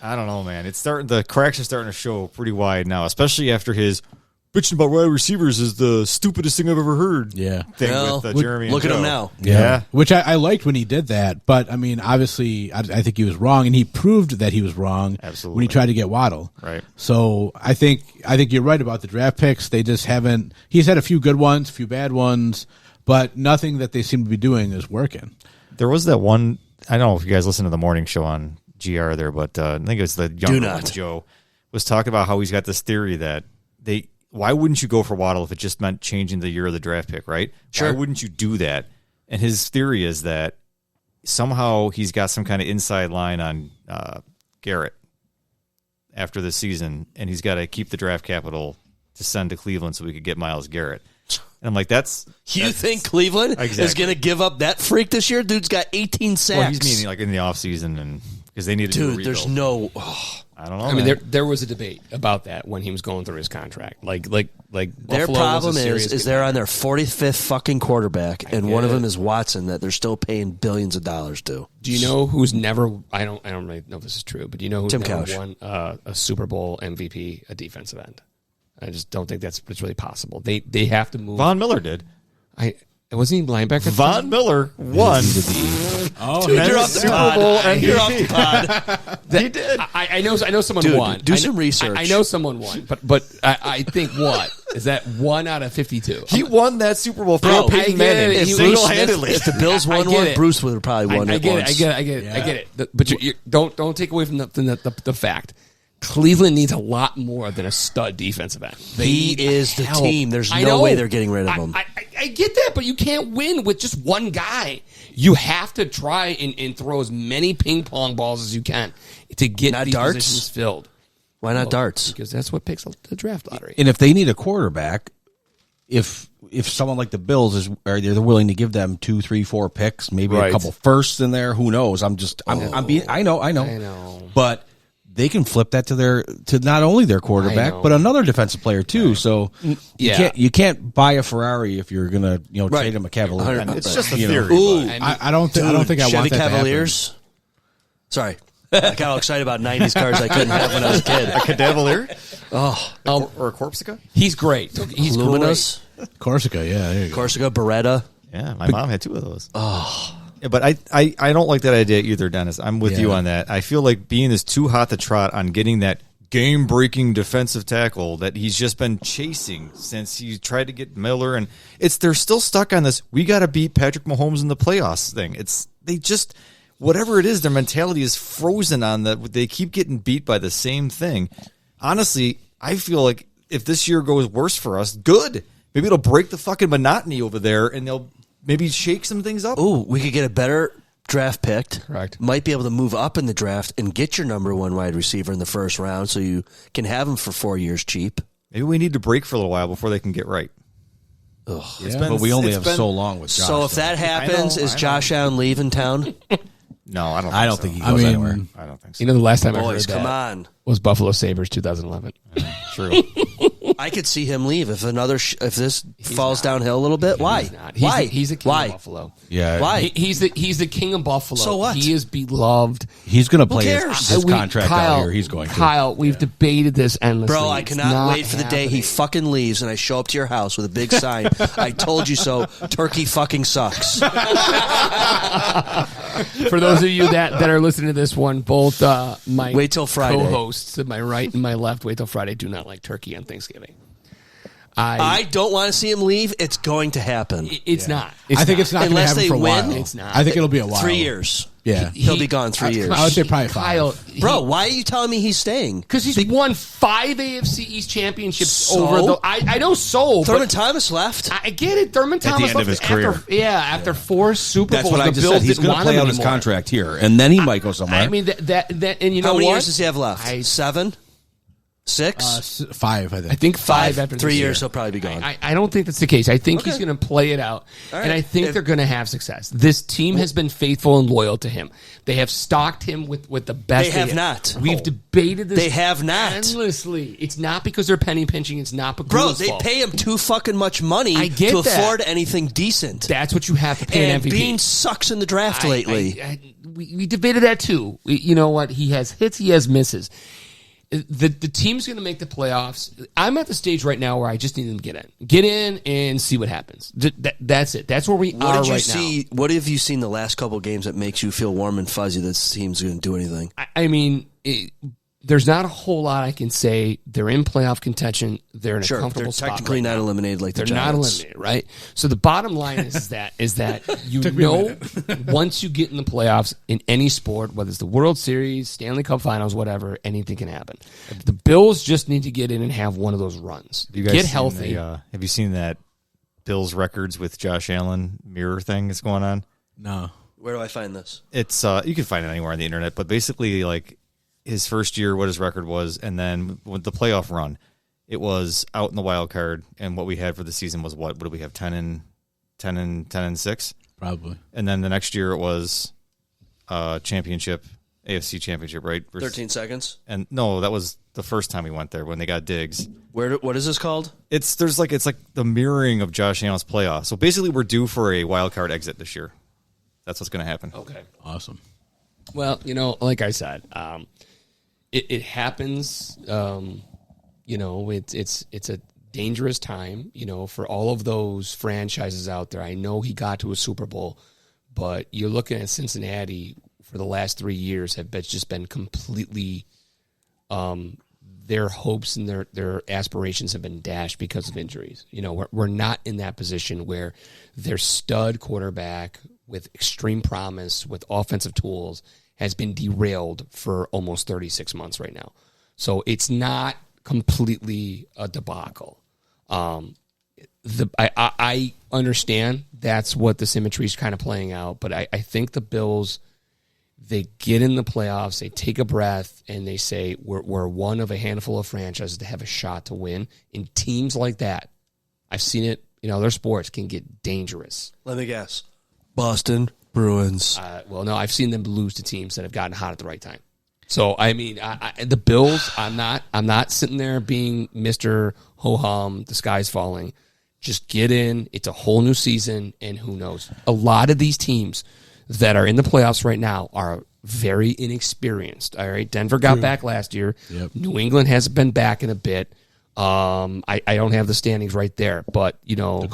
Speaker 6: I don't know, man. The cracks are starting to show pretty wide now, especially after his bitching about wide receivers is the stupidest thing I've ever heard.
Speaker 5: Yeah.
Speaker 6: Thing
Speaker 1: Well,
Speaker 6: with Jeremy.
Speaker 1: look
Speaker 6: and
Speaker 1: at him
Speaker 6: Joe.
Speaker 1: now.
Speaker 6: Yeah.
Speaker 5: Which I liked when he did that, but I mean, obviously, I think he was wrong, and he proved that he was wrong
Speaker 6: Absolutely.
Speaker 5: when he tried to get Waddle.
Speaker 6: Right.
Speaker 5: So I think you're right about the draft picks. They just haven't. He's had a few good ones, a few bad ones, but nothing that they seem to be doing is working.
Speaker 6: There was that one. I don't know if you guys listen to the morning show on GR there, but I think it was the younger one. Joe was talking about how he's got this theory that why wouldn't you go for Waddle if it just meant changing the year of the draft pick, right?
Speaker 1: Sure.
Speaker 6: Why wouldn't you do that? And his theory is that somehow he's got some kind of inside line on Garrett after the season, and he's got to keep the draft capital to send to Cleveland so we could get Myles Garrett. And I'm like,
Speaker 1: You think Cleveland is
Speaker 6: Exactly.
Speaker 1: going to give up that freak this year? Dude's got 18 sacks.
Speaker 6: well, he's meaning like in the offseason and because they need to do a
Speaker 1: Dude,
Speaker 6: rebuild.
Speaker 1: there's no.
Speaker 6: I don't know.
Speaker 7: I mean,
Speaker 6: man.
Speaker 7: there was a debate about that when he was going through his contract. Like
Speaker 1: Their
Speaker 7: Buffalo was
Speaker 1: problem
Speaker 7: a serious
Speaker 1: is they're on their 45th fucking quarterback, and one of them is Watson that they're still paying billions of dollars to.
Speaker 7: Do you know who's never? I don't really know if this is true, but do you know who's
Speaker 1: Tim
Speaker 7: never
Speaker 1: Couch.
Speaker 7: won a Super Bowl MVP, a defensive end? I just don't think it's really possible. They have to move.
Speaker 6: Von Miller did.
Speaker 7: Wasn't he linebacker?
Speaker 6: Von Miller won.
Speaker 5: Oh,
Speaker 1: Dude, you're off the
Speaker 6: Super
Speaker 1: pod.
Speaker 6: Bowl MVP.
Speaker 1: You're off the pod.
Speaker 6: He did.
Speaker 7: I know someone
Speaker 1: Dude,
Speaker 7: won.
Speaker 1: do
Speaker 7: I
Speaker 1: some
Speaker 7: know-
Speaker 1: research.
Speaker 7: I know someone won, but I think what is that 1 out of 52?
Speaker 6: He won that Super Bowl for
Speaker 1: Bro,
Speaker 6: Peyton
Speaker 7: I get
Speaker 6: Manning
Speaker 7: it. He-
Speaker 6: single-handedly.
Speaker 1: If the Bills
Speaker 7: I
Speaker 1: won
Speaker 7: get
Speaker 1: one,
Speaker 7: it.
Speaker 1: Bruce would have probably won
Speaker 7: I
Speaker 1: it
Speaker 7: get
Speaker 1: once.
Speaker 7: it. I get it. But you don't take away from the fact. Cleveland needs a lot more than a stud defensive end. They
Speaker 1: He
Speaker 7: need
Speaker 1: is the
Speaker 7: help.
Speaker 1: team. There's
Speaker 7: I
Speaker 1: no
Speaker 7: know.
Speaker 1: way they're getting rid of him.
Speaker 7: I get that, but you can't win with just one guy. You have to try and throw as many ping pong balls as you can to get
Speaker 1: Not
Speaker 7: these
Speaker 1: darts?
Speaker 7: positions filled.
Speaker 1: Why not darts?
Speaker 7: Because that's what picks up the draft lottery.
Speaker 8: And if they need a quarterback, if someone like the Bills they're willing to give them 2, 3, 4 picks, maybe
Speaker 6: Right.
Speaker 8: a couple firsts in there, who knows? I'm being I know. But they can flip that to not only their
Speaker 7: I
Speaker 8: quarterback
Speaker 7: know.
Speaker 8: but another defensive player too. So
Speaker 7: Yeah.
Speaker 8: you can't buy a Ferrari if you're gonna trade him a Cavalier.
Speaker 6: It's just a
Speaker 8: You know.
Speaker 6: theory.
Speaker 1: Ooh,
Speaker 6: but-
Speaker 5: I don't think I
Speaker 1: Chevy
Speaker 5: want that
Speaker 1: Cavaliers. Sorry. I got all excited about 90s cars I couldn't have when I was a kid.
Speaker 6: A Cadaverlier?
Speaker 1: Oh.
Speaker 6: Or a Corsica?
Speaker 7: He's great. He's
Speaker 1: Luminous,
Speaker 5: Corsica, yeah. There you go.
Speaker 1: Corsica, Beretta.
Speaker 6: Yeah, my mom had 2 of those. Oh. Yeah, but I don't like that idea either, Dennis. I'm with you on that. I feel like Bean is too hot to trot on getting that game-breaking defensive tackle that he's just been chasing since he tried to get Miller, and they're still stuck on this. We got to beat Patrick Mahomes in the playoffs thing. They just whatever it is, their mentality is frozen on that. They keep getting beat by the same thing. Honestly, I feel like if this year goes worse for us, good. Maybe it'll break the fucking monotony over there, and they'll maybe shake some things up.
Speaker 1: Ooh, we could get a better draft picked.
Speaker 7: Correct.
Speaker 1: Might be able to move up in the draft and get your number 1 wide receiver in the first round so you can have him for 4 years cheap.
Speaker 6: Maybe we need to break for a little while before they can get right.
Speaker 1: Ugh.
Speaker 8: But we only have so long with Josh.
Speaker 1: So if that happens, is Josh Allen leaving town?
Speaker 6: No, I don't.
Speaker 8: I don't think he goes anywhere.
Speaker 6: I don't think so.
Speaker 7: You know, the last time I heard
Speaker 1: Boys,
Speaker 7: that
Speaker 1: come on.
Speaker 7: was Buffalo Sabres 2011.
Speaker 6: True.
Speaker 1: I could see him leave if if this falls downhill a little bit. Why?
Speaker 7: He's not.
Speaker 1: Why?
Speaker 7: He's a king
Speaker 1: Why?
Speaker 7: of Buffalo.
Speaker 8: Yeah.
Speaker 1: Why?
Speaker 7: He's the king of Buffalo.
Speaker 1: So what?
Speaker 7: He is beloved.
Speaker 8: He's going to play
Speaker 1: cares?
Speaker 8: his contract out here. He's going to.
Speaker 7: Kyle, we've debated this endlessly.
Speaker 1: Bro, I
Speaker 7: It's
Speaker 1: cannot
Speaker 7: not
Speaker 1: wait for the day he
Speaker 7: happening.
Speaker 1: fucking leaves and I show up to your house with a big sign. I told you so. Turkey fucking sucks.
Speaker 7: For those of you that are listening to this one, both my
Speaker 1: Wait till Friday.
Speaker 7: co-hosts to my right and my left, wait till Friday, do not like turkey on Thanksgiving.
Speaker 1: I don't want to see him leave. It's going to happen.
Speaker 7: It's not.
Speaker 5: I think it's not going to
Speaker 1: Unless
Speaker 5: happen
Speaker 1: they
Speaker 5: for a
Speaker 1: win,
Speaker 5: while.
Speaker 7: it's not.
Speaker 5: I think it'll be a while.
Speaker 1: 3 years.
Speaker 5: Yeah.
Speaker 1: He'll be gone 3 years.
Speaker 5: I would say probably 5.
Speaker 7: Kyle,
Speaker 1: Bro, why are you telling me he's staying?
Speaker 7: because he's won 5 AFC East championships
Speaker 1: So?
Speaker 7: over the. I know so.
Speaker 1: Thurman
Speaker 7: but
Speaker 1: Thomas left.
Speaker 7: I get it. Thurman
Speaker 6: the
Speaker 7: Thomas
Speaker 6: end
Speaker 7: left
Speaker 6: of his
Speaker 7: after,
Speaker 6: career.
Speaker 7: after 4 Super
Speaker 8: That's
Speaker 7: Bowls.
Speaker 8: what I
Speaker 7: the
Speaker 8: just
Speaker 7: Bills
Speaker 8: said. He's
Speaker 7: didn't
Speaker 8: going to
Speaker 7: want
Speaker 8: play
Speaker 7: him
Speaker 8: out his
Speaker 7: anymore.
Speaker 8: contract here, and then he might go somewhere.
Speaker 7: I mean that, and you know
Speaker 1: How many
Speaker 7: what?
Speaker 1: years does he have left? 7? 6?
Speaker 5: 5, I think.
Speaker 7: I think 5 after
Speaker 1: 3
Speaker 7: this
Speaker 1: years,
Speaker 7: year.
Speaker 1: he'll probably be gone.
Speaker 7: I don't think that's the case. I think he's
Speaker 1: Okay.
Speaker 7: going to play it out,
Speaker 1: right.
Speaker 7: and I think
Speaker 1: If-
Speaker 7: they're going to have success. This team has been faithful and loyal to him. They have stocked him with the best.
Speaker 1: They have not.
Speaker 7: We've debated this.
Speaker 1: They have not.
Speaker 7: endlessly. It's not because they're penny pinching. It's not because
Speaker 1: Bro, they pay him too fucking much money
Speaker 7: I get
Speaker 1: to
Speaker 7: that.
Speaker 1: afford anything decent.
Speaker 7: That's what you have to pay
Speaker 1: And
Speaker 7: an MVP.
Speaker 1: Bean sucks in the draft lately.
Speaker 7: We debated that too. You know what? He has hits. He has misses. The team's going to make the playoffs. I'm at the stage right now where I just need them to get in and see what happens. That's it. That's where we
Speaker 1: What
Speaker 7: are
Speaker 1: did you
Speaker 7: right
Speaker 1: see? What have you seen the last couple of games that makes you feel warm and fuzzy that this team's going to do anything?
Speaker 7: now. I mean, there's not a whole lot I can say. They're in playoff contention. They're in a
Speaker 1: Sure,
Speaker 7: comfortable
Speaker 1: they're
Speaker 7: spot.
Speaker 1: technically
Speaker 7: right
Speaker 1: not
Speaker 7: now.
Speaker 1: eliminated like the
Speaker 7: They're not
Speaker 1: Giants.
Speaker 7: eliminated, right? So the bottom line is that you know once you get in the playoffs in any sport, whether it's the World Series, Stanley Cup Finals, whatever, anything can happen. The Bills just need to get in and have one of those runs.
Speaker 6: You guys
Speaker 7: Get
Speaker 6: seen
Speaker 7: healthy.
Speaker 6: have you seen that Bills records with Josh Allen mirror thing that's going on?
Speaker 5: No.
Speaker 1: Where do I find this?
Speaker 6: It's you can find it anywhere on the internet, but basically like his first year, what his record was, and then with the playoff run, it was out in the wild card, and what we had for the season was what? What did we have? 10 and 6,
Speaker 5: Probably.
Speaker 6: and then the next year it was championship, AFC championship, right?
Speaker 1: 13 seconds.
Speaker 6: And no, that was the first time we went there when they got Diggs.
Speaker 1: What is this called?
Speaker 6: It's like the mirroring of Josh Allen's playoff. So basically, we're due for a wild card exit this year. That's what's going to happen.
Speaker 7: Okay.
Speaker 5: Awesome.
Speaker 7: Well, like I said, it happens. It's a dangerous time, for all of those franchises out there. I know he got to a Super Bowl, but you're looking at Cincinnati for the last 3 years have just been completely. Their hopes and their aspirations have been dashed because of injuries. We're not in that position where their stud quarterback with extreme promise, with offensive tools, has been derailed for almost 36 months right now. So it's not completely a debacle. I understand that's what the symmetry is kind of playing out, but I think the Bills, they get in the playoffs, they take a breath, and they say, we're one of a handful of franchises to have a shot to win. In teams like that, I've seen it, their sports can get dangerous.
Speaker 1: Let me guess. Boston Bruins.
Speaker 7: No, I've seen them lose to teams that have gotten hot at the right time. So, I mean, the Bills, I'm not sitting there being Mr. Ho-hum, the sky's falling. Just get in. It's a whole new season, and who knows? A lot of these teams that are in the playoffs right now are very inexperienced. All right, Denver got back last year.
Speaker 5: Yep.
Speaker 7: New England hasn't been back in a bit. I don't have the standings right there, but
Speaker 5: The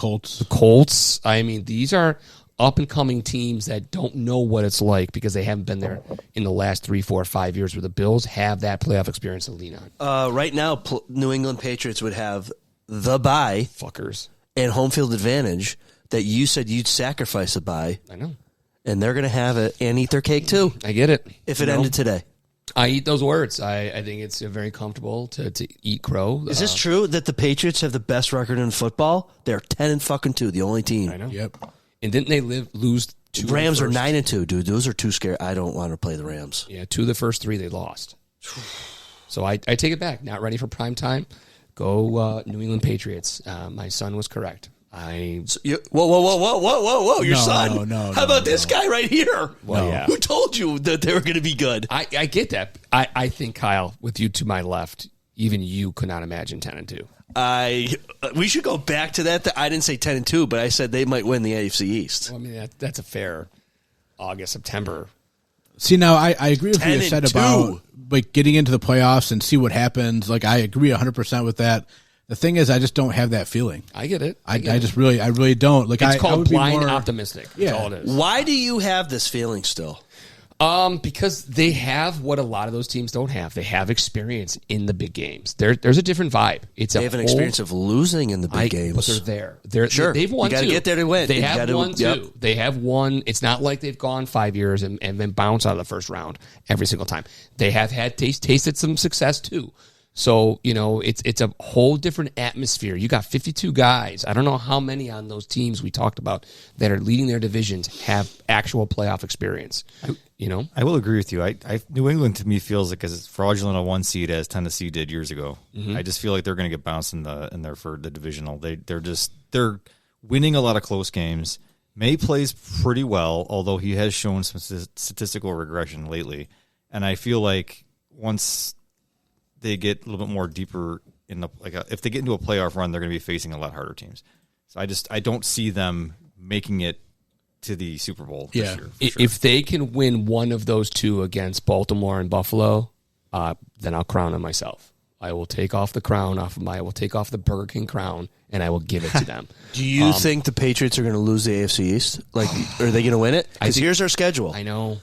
Speaker 7: Colts. I mean, these are up and coming teams that don't know what it's like because they haven't been there in the last 3, 4, 5 years. Where the Bills have that playoff experience to lean on.
Speaker 1: Right now, New England Patriots would have the bye
Speaker 7: Fuckers.
Speaker 1: and home field advantage that you said you'd sacrifice a bye,
Speaker 7: I know.
Speaker 1: and they're going to have it and eat their cake too
Speaker 7: I get it.
Speaker 1: if it ended today.
Speaker 7: I eat those words. I think it's very comfortable to eat crow.
Speaker 1: Is this true that the Patriots have the best record in football? They're 10-2, the only team.
Speaker 7: I know.
Speaker 5: Yep.
Speaker 7: And didn't they lose 2?
Speaker 1: Rams are 9-2, dude. Those are too scary. I don't want to play the Rams.
Speaker 7: Yeah, 2 of the first 3 they lost. So I take it back. Not ready for prime time. Go New England Patriots. My son was correct.
Speaker 1: Whoa! Your son?
Speaker 5: No.
Speaker 1: How about this guy right here?
Speaker 7: Well, yeah.
Speaker 1: Who told you that they were going to be good?
Speaker 7: I get that. I think, Kyle, with you to my left, even you could not imagine 10-2.
Speaker 1: We should go back to that. I didn't say 10-2, but I said they might win the AFC East.
Speaker 7: Well, I mean, that's a fair August, September.
Speaker 5: See, now I agree with what you said
Speaker 1: 10-2.
Speaker 5: about like getting into the playoffs and see what happens. Like I agree 100% with that. The thing is, I just don't have that feeling.
Speaker 7: I get it.
Speaker 5: I really don't. Like
Speaker 7: It's
Speaker 5: I
Speaker 7: called
Speaker 5: would be
Speaker 7: blind
Speaker 5: more
Speaker 7: optimistic.
Speaker 5: Yeah.
Speaker 7: That's all it is.
Speaker 1: Why do you have this feeling still?
Speaker 7: Because they have what a lot of those teams don't have. They have experience in the big games. There's a different vibe.
Speaker 1: They have an experience of losing in the big games.
Speaker 7: But they're there.
Speaker 1: Sure.
Speaker 7: They've won
Speaker 1: You gotta
Speaker 7: too.
Speaker 1: get there to win.
Speaker 7: They
Speaker 1: You
Speaker 7: have
Speaker 1: gotta-
Speaker 7: won too.
Speaker 1: yep.
Speaker 7: They have won. It's not like they've gone 5 years and then bounce out of the first round every single time. They have had tasted some success too. So, it's a whole different atmosphere. You got 52 guys. I don't know how many on those teams we talked about that are leading their divisions have actual playoff experience.
Speaker 6: I will agree with you. New England to me feels like as fraudulent a 1 seed as Tennessee did years ago. I just feel like they're going to get bounced in there for the divisional. They're winning a lot of close games. May plays pretty well, although he has shown some statistical regression lately. And I feel like once they get a little bit more deeper in the if they get into a playoff run, they're going to be facing a lot harder teams. So I don't see them making it to the Super Bowl this year. For
Speaker 7: If they can win one of those 2 against Baltimore and Buffalo, then I'll crown them myself. I will take off the crown I will take off the Burger King crown and I will give it to them.
Speaker 1: Do you think the Patriots are going to lose the AFC East? Like, are they going to win it? Because here's our schedule.
Speaker 7: I know.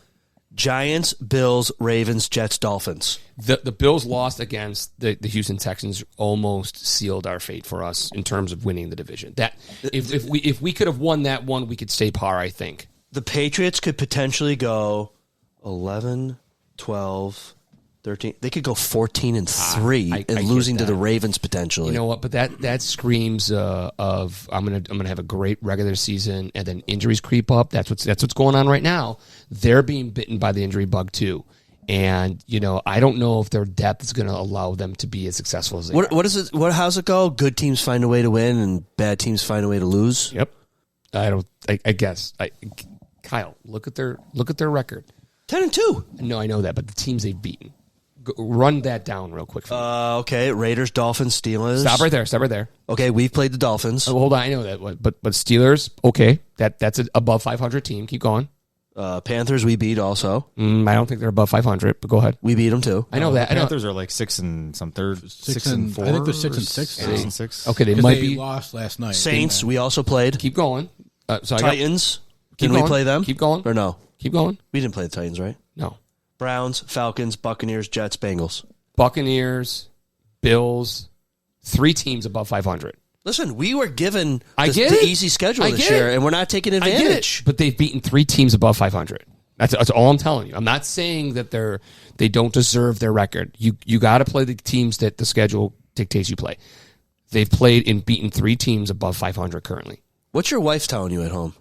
Speaker 1: Giants, Bills, Ravens, Jets, Dolphins.
Speaker 7: The Bills lost against the Houston Texans almost sealed our fate for us in terms of winning the division. That if we could have won that one, we could stay par, I think.
Speaker 1: The Patriots could potentially go 11, 12, 13. They could go 14-3 and losing to the Ravens potentially.
Speaker 7: You know what? But that screams of I'm gonna have a great regular season and then injuries creep up. That's what's going on right now. They're being bitten by the injury bug too, and I don't know if their depth is going to allow them to be as successful as they are.
Speaker 1: What is it? How's it go? Good teams find a way to win, and bad teams find a way to lose.
Speaker 7: Yep. I guess. Kyle, look at their record.
Speaker 1: 10-2.
Speaker 7: No, I know that, but the teams they've beaten. Run that down real quick for me.
Speaker 1: Okay, Raiders, Dolphins, Steelers.
Speaker 7: Stop right there.
Speaker 1: Okay, we've played the Dolphins.
Speaker 7: Oh, hold on, I know that, but Steelers, okay, that's an above 500 team. Keep going.
Speaker 1: Panthers, we beat also.
Speaker 7: I don't think they're above 500, but go ahead.
Speaker 1: We beat them too.
Speaker 7: I know that. I know.
Speaker 6: Panthers are like 6 and some third, 6 and 4.
Speaker 5: I think they're 6 and 6.
Speaker 6: 6 and 6.
Speaker 7: Okay, they
Speaker 5: 'Cause
Speaker 7: might
Speaker 5: they
Speaker 7: be.
Speaker 5: lost last night.
Speaker 1: Saints, we also played.
Speaker 7: Keep going. So
Speaker 1: Titans,
Speaker 7: Keep
Speaker 1: didn't we
Speaker 7: going.
Speaker 1: play them?
Speaker 7: Keep going.
Speaker 1: Or no?
Speaker 7: Keep going.
Speaker 1: We didn't play the Titans, right?
Speaker 7: No.
Speaker 1: Browns, Falcons, Buccaneers, Jets, Bengals.
Speaker 7: Buccaneers, Bills, 3 teams above 500.
Speaker 1: Listen, we were given
Speaker 7: I
Speaker 1: the
Speaker 7: get it.
Speaker 1: easy schedule
Speaker 7: I
Speaker 1: this
Speaker 7: get
Speaker 1: year,
Speaker 7: it.
Speaker 1: and we're not taking
Speaker 7: I
Speaker 1: advantage.
Speaker 7: get it, but they've beaten 3 teams above 500. That's all I'm telling you. I'm not saying that they don't deserve their record. You got to play the teams that the schedule dictates you play. They've played and beaten 3 teams above 500 currently.
Speaker 1: What's your wife telling you at home?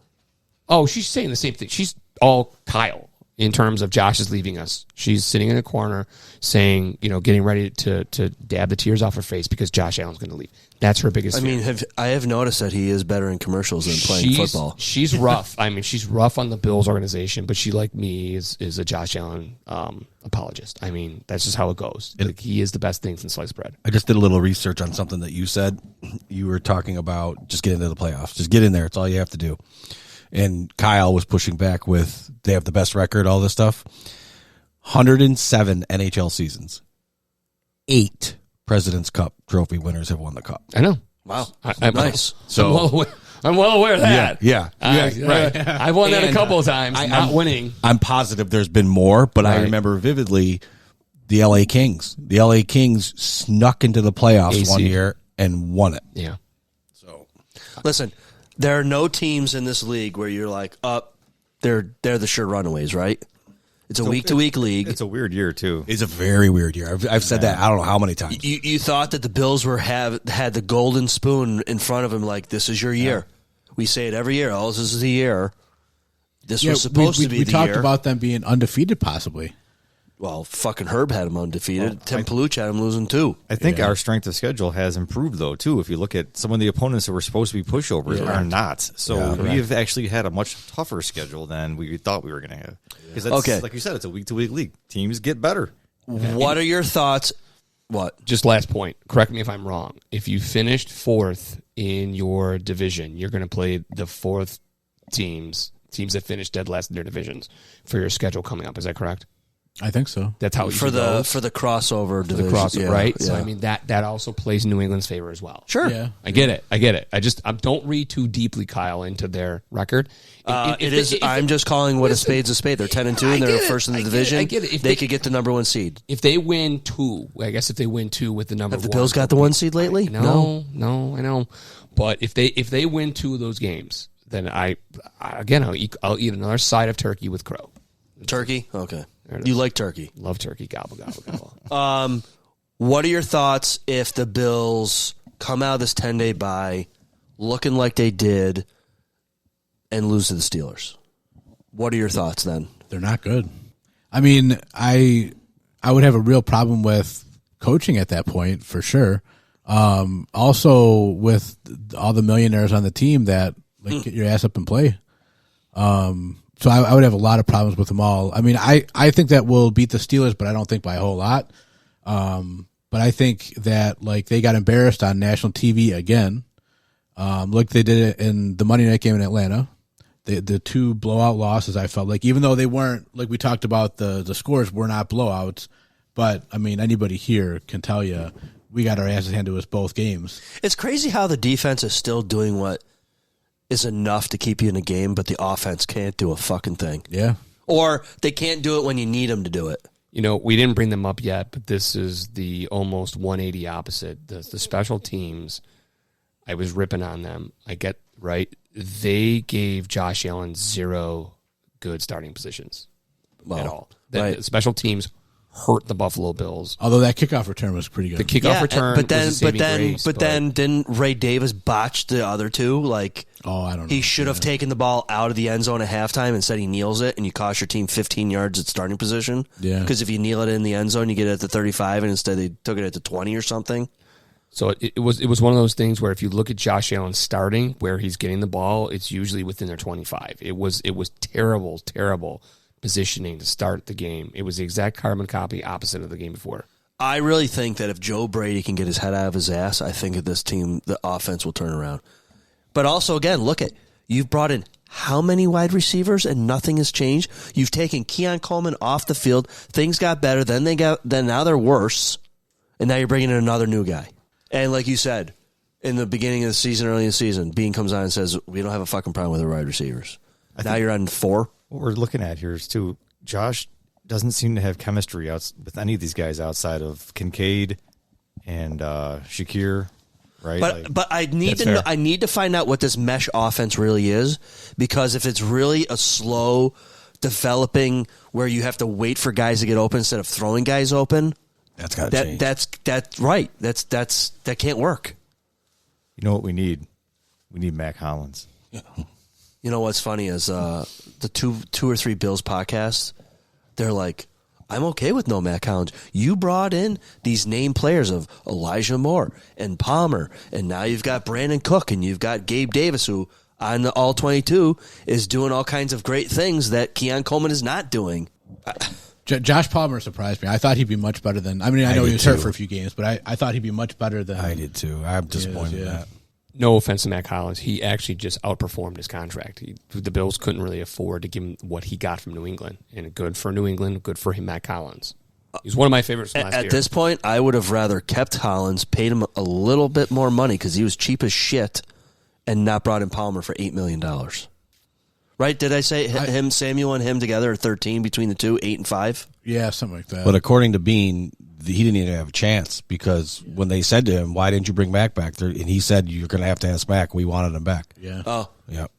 Speaker 7: Oh, she's saying the same thing. She's all Kyle in terms of Josh is leaving us. She's sitting in a corner saying, getting ready to dab the tears off her face because Josh Allen's going to leave. That's her biggest fear.
Speaker 1: I have noticed that he is better in commercials than playing football.
Speaker 7: She's rough. She's rough on the Bills organization, but she, like me, is a Josh Allen apologist. That's just how it goes. He is the best thing since sliced bread.
Speaker 8: I just did a little research on something that you said. You were talking about just getting into the playoffs. Just get in there. It's all you have to do. And Kyle was pushing back with they have the best record, all this stuff. 107 NHL seasons. 8 President's Cup trophy winners have won the cup.
Speaker 7: I know.
Speaker 1: Wow.
Speaker 7: I'm
Speaker 1: Nice.
Speaker 7: I'm well aware of that.
Speaker 8: Yeah.
Speaker 7: Right. I've won that a couple of times. Not winning.
Speaker 8: I'm positive there's been more, but I
Speaker 7: Right.
Speaker 8: remember vividly the LA Kings. The LA Kings snuck into the playoffs
Speaker 7: AC.
Speaker 8: one year and won it.
Speaker 7: Yeah.
Speaker 8: So
Speaker 1: Listen, there are no teams in this league where you're like, they're the sure runaways, right? It's a week-to-week league.
Speaker 6: It's a weird year too.
Speaker 8: it's a very weird year. I've said that I don't know how many times.
Speaker 1: You thought that the Bills had the golden spoon in front of them, like, this is your year. We say it every year. Oh, this is the year. This was supposed to be
Speaker 5: we
Speaker 1: the
Speaker 5: talked
Speaker 1: year.
Speaker 5: about them being undefeated, possibly.
Speaker 1: Well, fucking Herb had him undefeated. Tim Paluch had him losing 2.
Speaker 6: I think our strength of schedule has improved, though, too. If you look at some of the opponents that were supposed to be pushovers are not. So we've actually had a much tougher schedule than we thought we were going to have. Because like you said, it's a week-to-week league. Teams get better.
Speaker 1: What are your thoughts? What?
Speaker 7: Just last point. Correct me if I'm wrong. If you finished 4th in your division, you're going to play the 4th teams that finished dead last in their divisions for your schedule coming up. Is that correct?
Speaker 5: I think so.
Speaker 7: That's how it
Speaker 1: For
Speaker 7: usually
Speaker 1: the
Speaker 7: goes.
Speaker 1: for the crossover
Speaker 7: The
Speaker 1: division,
Speaker 7: crossover, right?
Speaker 1: Yeah.
Speaker 7: So I mean that also plays in New England's favor as well.
Speaker 1: Sure.
Speaker 5: Yeah.
Speaker 7: I get it. I just don't read too deeply, Kyle, into their record.
Speaker 1: I'm just calling what a spade's a spade. They're 10-2 and they're first in the division.
Speaker 7: I get it. If
Speaker 1: they could get the number 1 seed.
Speaker 7: If they win 2, I guess if they win 2 with the number
Speaker 1: Have the
Speaker 7: 1,
Speaker 1: Bills got the 1 seed lately?
Speaker 7: No, I know. But if they win 2 of those games, then I'll eat another side of turkey with Crow.
Speaker 1: Turkey? Okay.
Speaker 7: There it
Speaker 1: You
Speaker 7: is.
Speaker 1: like turkey.
Speaker 7: Love turkey. Gobble gobble gobble.
Speaker 1: What are your thoughts if the Bills come out of this 10-day bye looking like they did and lose to the Steelers? What are your thoughts then?
Speaker 5: They're not good. I mean, I would have a real problem with coaching at that point for sure. Also, with all the millionaires on the team that get your ass up and play. So I would have a lot of problems with them all. I mean, I think that we'll beat the Steelers, but I don't think by a whole lot. But I think that they got embarrassed on national TV again, like they did it in the Monday night game in Atlanta. The 2 blowout losses, I felt like, even though they weren't, like we talked about, the scores were not blowouts. But I mean, anybody here can tell you we got our asses handed to us both games.
Speaker 1: It's crazy how the defense is still doing what is enough to keep you in a game, but the offense can't do a fucking thing.
Speaker 5: Yeah.
Speaker 1: Or they can't do it when you need them to do it.
Speaker 7: We didn't bring them up yet, but this is the almost 180 opposite. The special teams, I was ripping on them. I get right. They gave Josh Allen 0 good starting positions at all.
Speaker 1: Right.
Speaker 7: The special teams hurt the Buffalo Bills.
Speaker 5: Although that kickoff return was pretty good.
Speaker 7: The kickoff return,
Speaker 1: but then,
Speaker 7: was a saving grace,
Speaker 1: but then didn't Ray Davis botch the other 2?
Speaker 5: I don't know.
Speaker 1: He should have taken the ball out of the end zone at halftime. Instead, he kneels it, and you cost your team 15 yards at starting position.
Speaker 5: Yeah.
Speaker 1: Because if you kneel it in the end zone, you get it at the 35, and instead they took it at the 20 or something.
Speaker 7: So it was one of those things where if you look at Josh Allen starting where he's getting the ball, it's usually within their 25. It was terrible positioning to start the game. It was the exact carbon copy opposite of the game before.
Speaker 1: I really think that if Joe Brady can get his head out of his ass, I think that this team, the offense will turn around. But also, again, look at, you've brought in how many wide receivers and nothing has changed? You've taken Keon Coleman off the field. Things got better, then now they're worse, and now you're bringing in another new guy. And like you said, in the beginning of the season, early in the season, Bean comes on and says, we don't have a fucking problem with the wide receivers. Now you're on 4.
Speaker 6: What we're looking at here is, too, Josh doesn't seem to have chemistry with any of these guys outside of Kincaid and Shakir, right?
Speaker 1: But I need to know, I need to find out what this mesh offense really is, because if it's really a slow developing where you have to wait for guys to get open instead of throwing guys open,
Speaker 8: That's got to change.
Speaker 1: That's right. That can't work.
Speaker 6: You know what we need? We need Mac Hollins.
Speaker 1: You know what's funny is the two or three Bills podcasts, they're like, I'm okay with no Matt Collins. You brought in these name players of Elijah Moore and Palmer, and now you've got Brandon Cook and you've got Gabe Davis, who on the All-22 is doing all kinds of great things that Keon Coleman is not doing.
Speaker 5: Josh Palmer surprised me. I thought he'd be much better than. I mean, I know he was hurt for a few games, but I thought he'd be much better than.
Speaker 8: I did too. I'm disappointed in that.
Speaker 7: no offense to Matt Collins, he actually just outperformed his contract. The Bills couldn't really afford to give him what he got from New England. And good for New England, good for him, Matt Collins. He's one of my favorites from last year.
Speaker 1: At this point, I would have rather kept Collins, paid him a little bit more money because he was cheap as shit, and not brought in Palmer for $8 million. Right? Did I say him, Samuel, and him together are 13 between the two, 8 and 5?
Speaker 5: Yeah, something like that.
Speaker 8: But according to Bean, he didn't even have a chance because when they said to him, "Why didn't you bring Mac back there?" and he said, "You're going to have to ask Mac. We wanted him back."
Speaker 5: Yeah.
Speaker 1: Oh,
Speaker 8: Yep.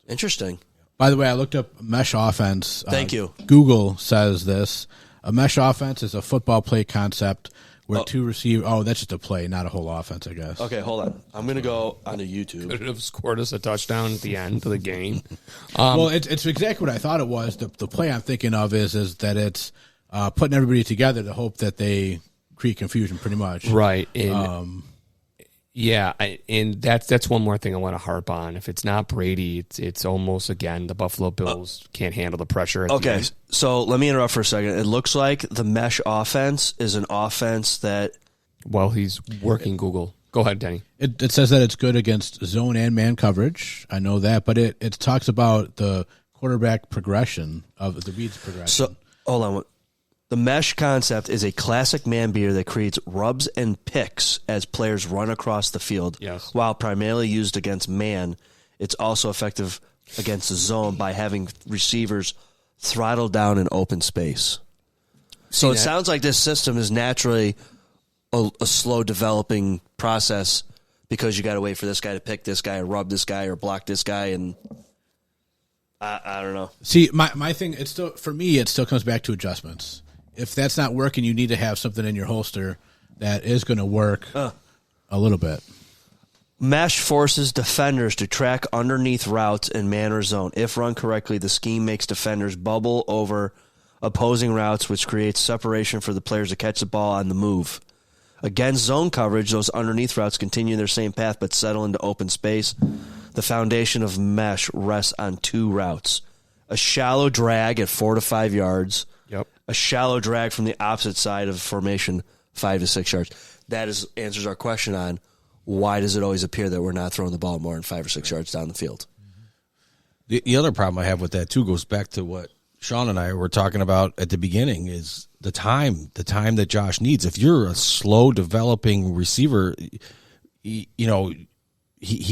Speaker 1: interesting.
Speaker 5: By the way, I looked up mesh offense.
Speaker 1: Thank you.
Speaker 5: Google says this. A mesh offense is a football play concept where two receivers... Oh, that's just a play, not a whole offense, I guess.
Speaker 1: Okay, hold on. I'm going to go onto YouTube.
Speaker 7: Could have scored us a touchdown at the end of the game.
Speaker 5: Well, it's exactly what I thought it was. The play I'm thinking of is that it's putting everybody together to hope that they create confusion, pretty much.
Speaker 7: Right. And, and that's one more thing I want to harp on. If it's not Brady, it's almost, again, the Buffalo Bills can't handle the pressure.
Speaker 1: Okay, so let me interrupt for a second. It looks like the mesh offense is an offense that...
Speaker 7: Well, he's working Google. Go ahead, Denny.
Speaker 5: It says that it's good against zone and man coverage. I know that, but it talks about the quarterback progression of the reads progression.
Speaker 1: So, hold on. The mesh concept is a classic man beater that creates rubs and picks as players run across the field.
Speaker 7: Yes.
Speaker 1: While primarily used against man, it's also effective against the zone by having receivers throttled down in open space. So it sounds like this system is naturally a slow developing process because you got to wait for this guy to pick this guy or rub this guy or block this guy, and I don't know.
Speaker 5: See, my thing, it still comes back to adjustments. If that's not working, you need to have something in your holster that is going to work a little bit.
Speaker 1: Mesh forces defenders to track underneath routes in man or zone. If run correctly, the scheme makes defenders bubble over opposing routes, which creates separation for the players to catch the ball on the move. Against zone coverage, those underneath routes continue their same path but settle into open space. The foundation of mesh rests on two routes. A shallow drag at 4 to 5 yards.
Speaker 7: Yep.
Speaker 1: A shallow drag from the opposite side of the formation, 5 to 6 yards. That answers our question on why does it always appear that we're not throwing the ball more than 5 or 6 yards down the field.
Speaker 8: The other problem I have with that, too, goes back to what Sean and I were talking about at the beginning is the time that Josh needs. If you're a slow developing receiver, he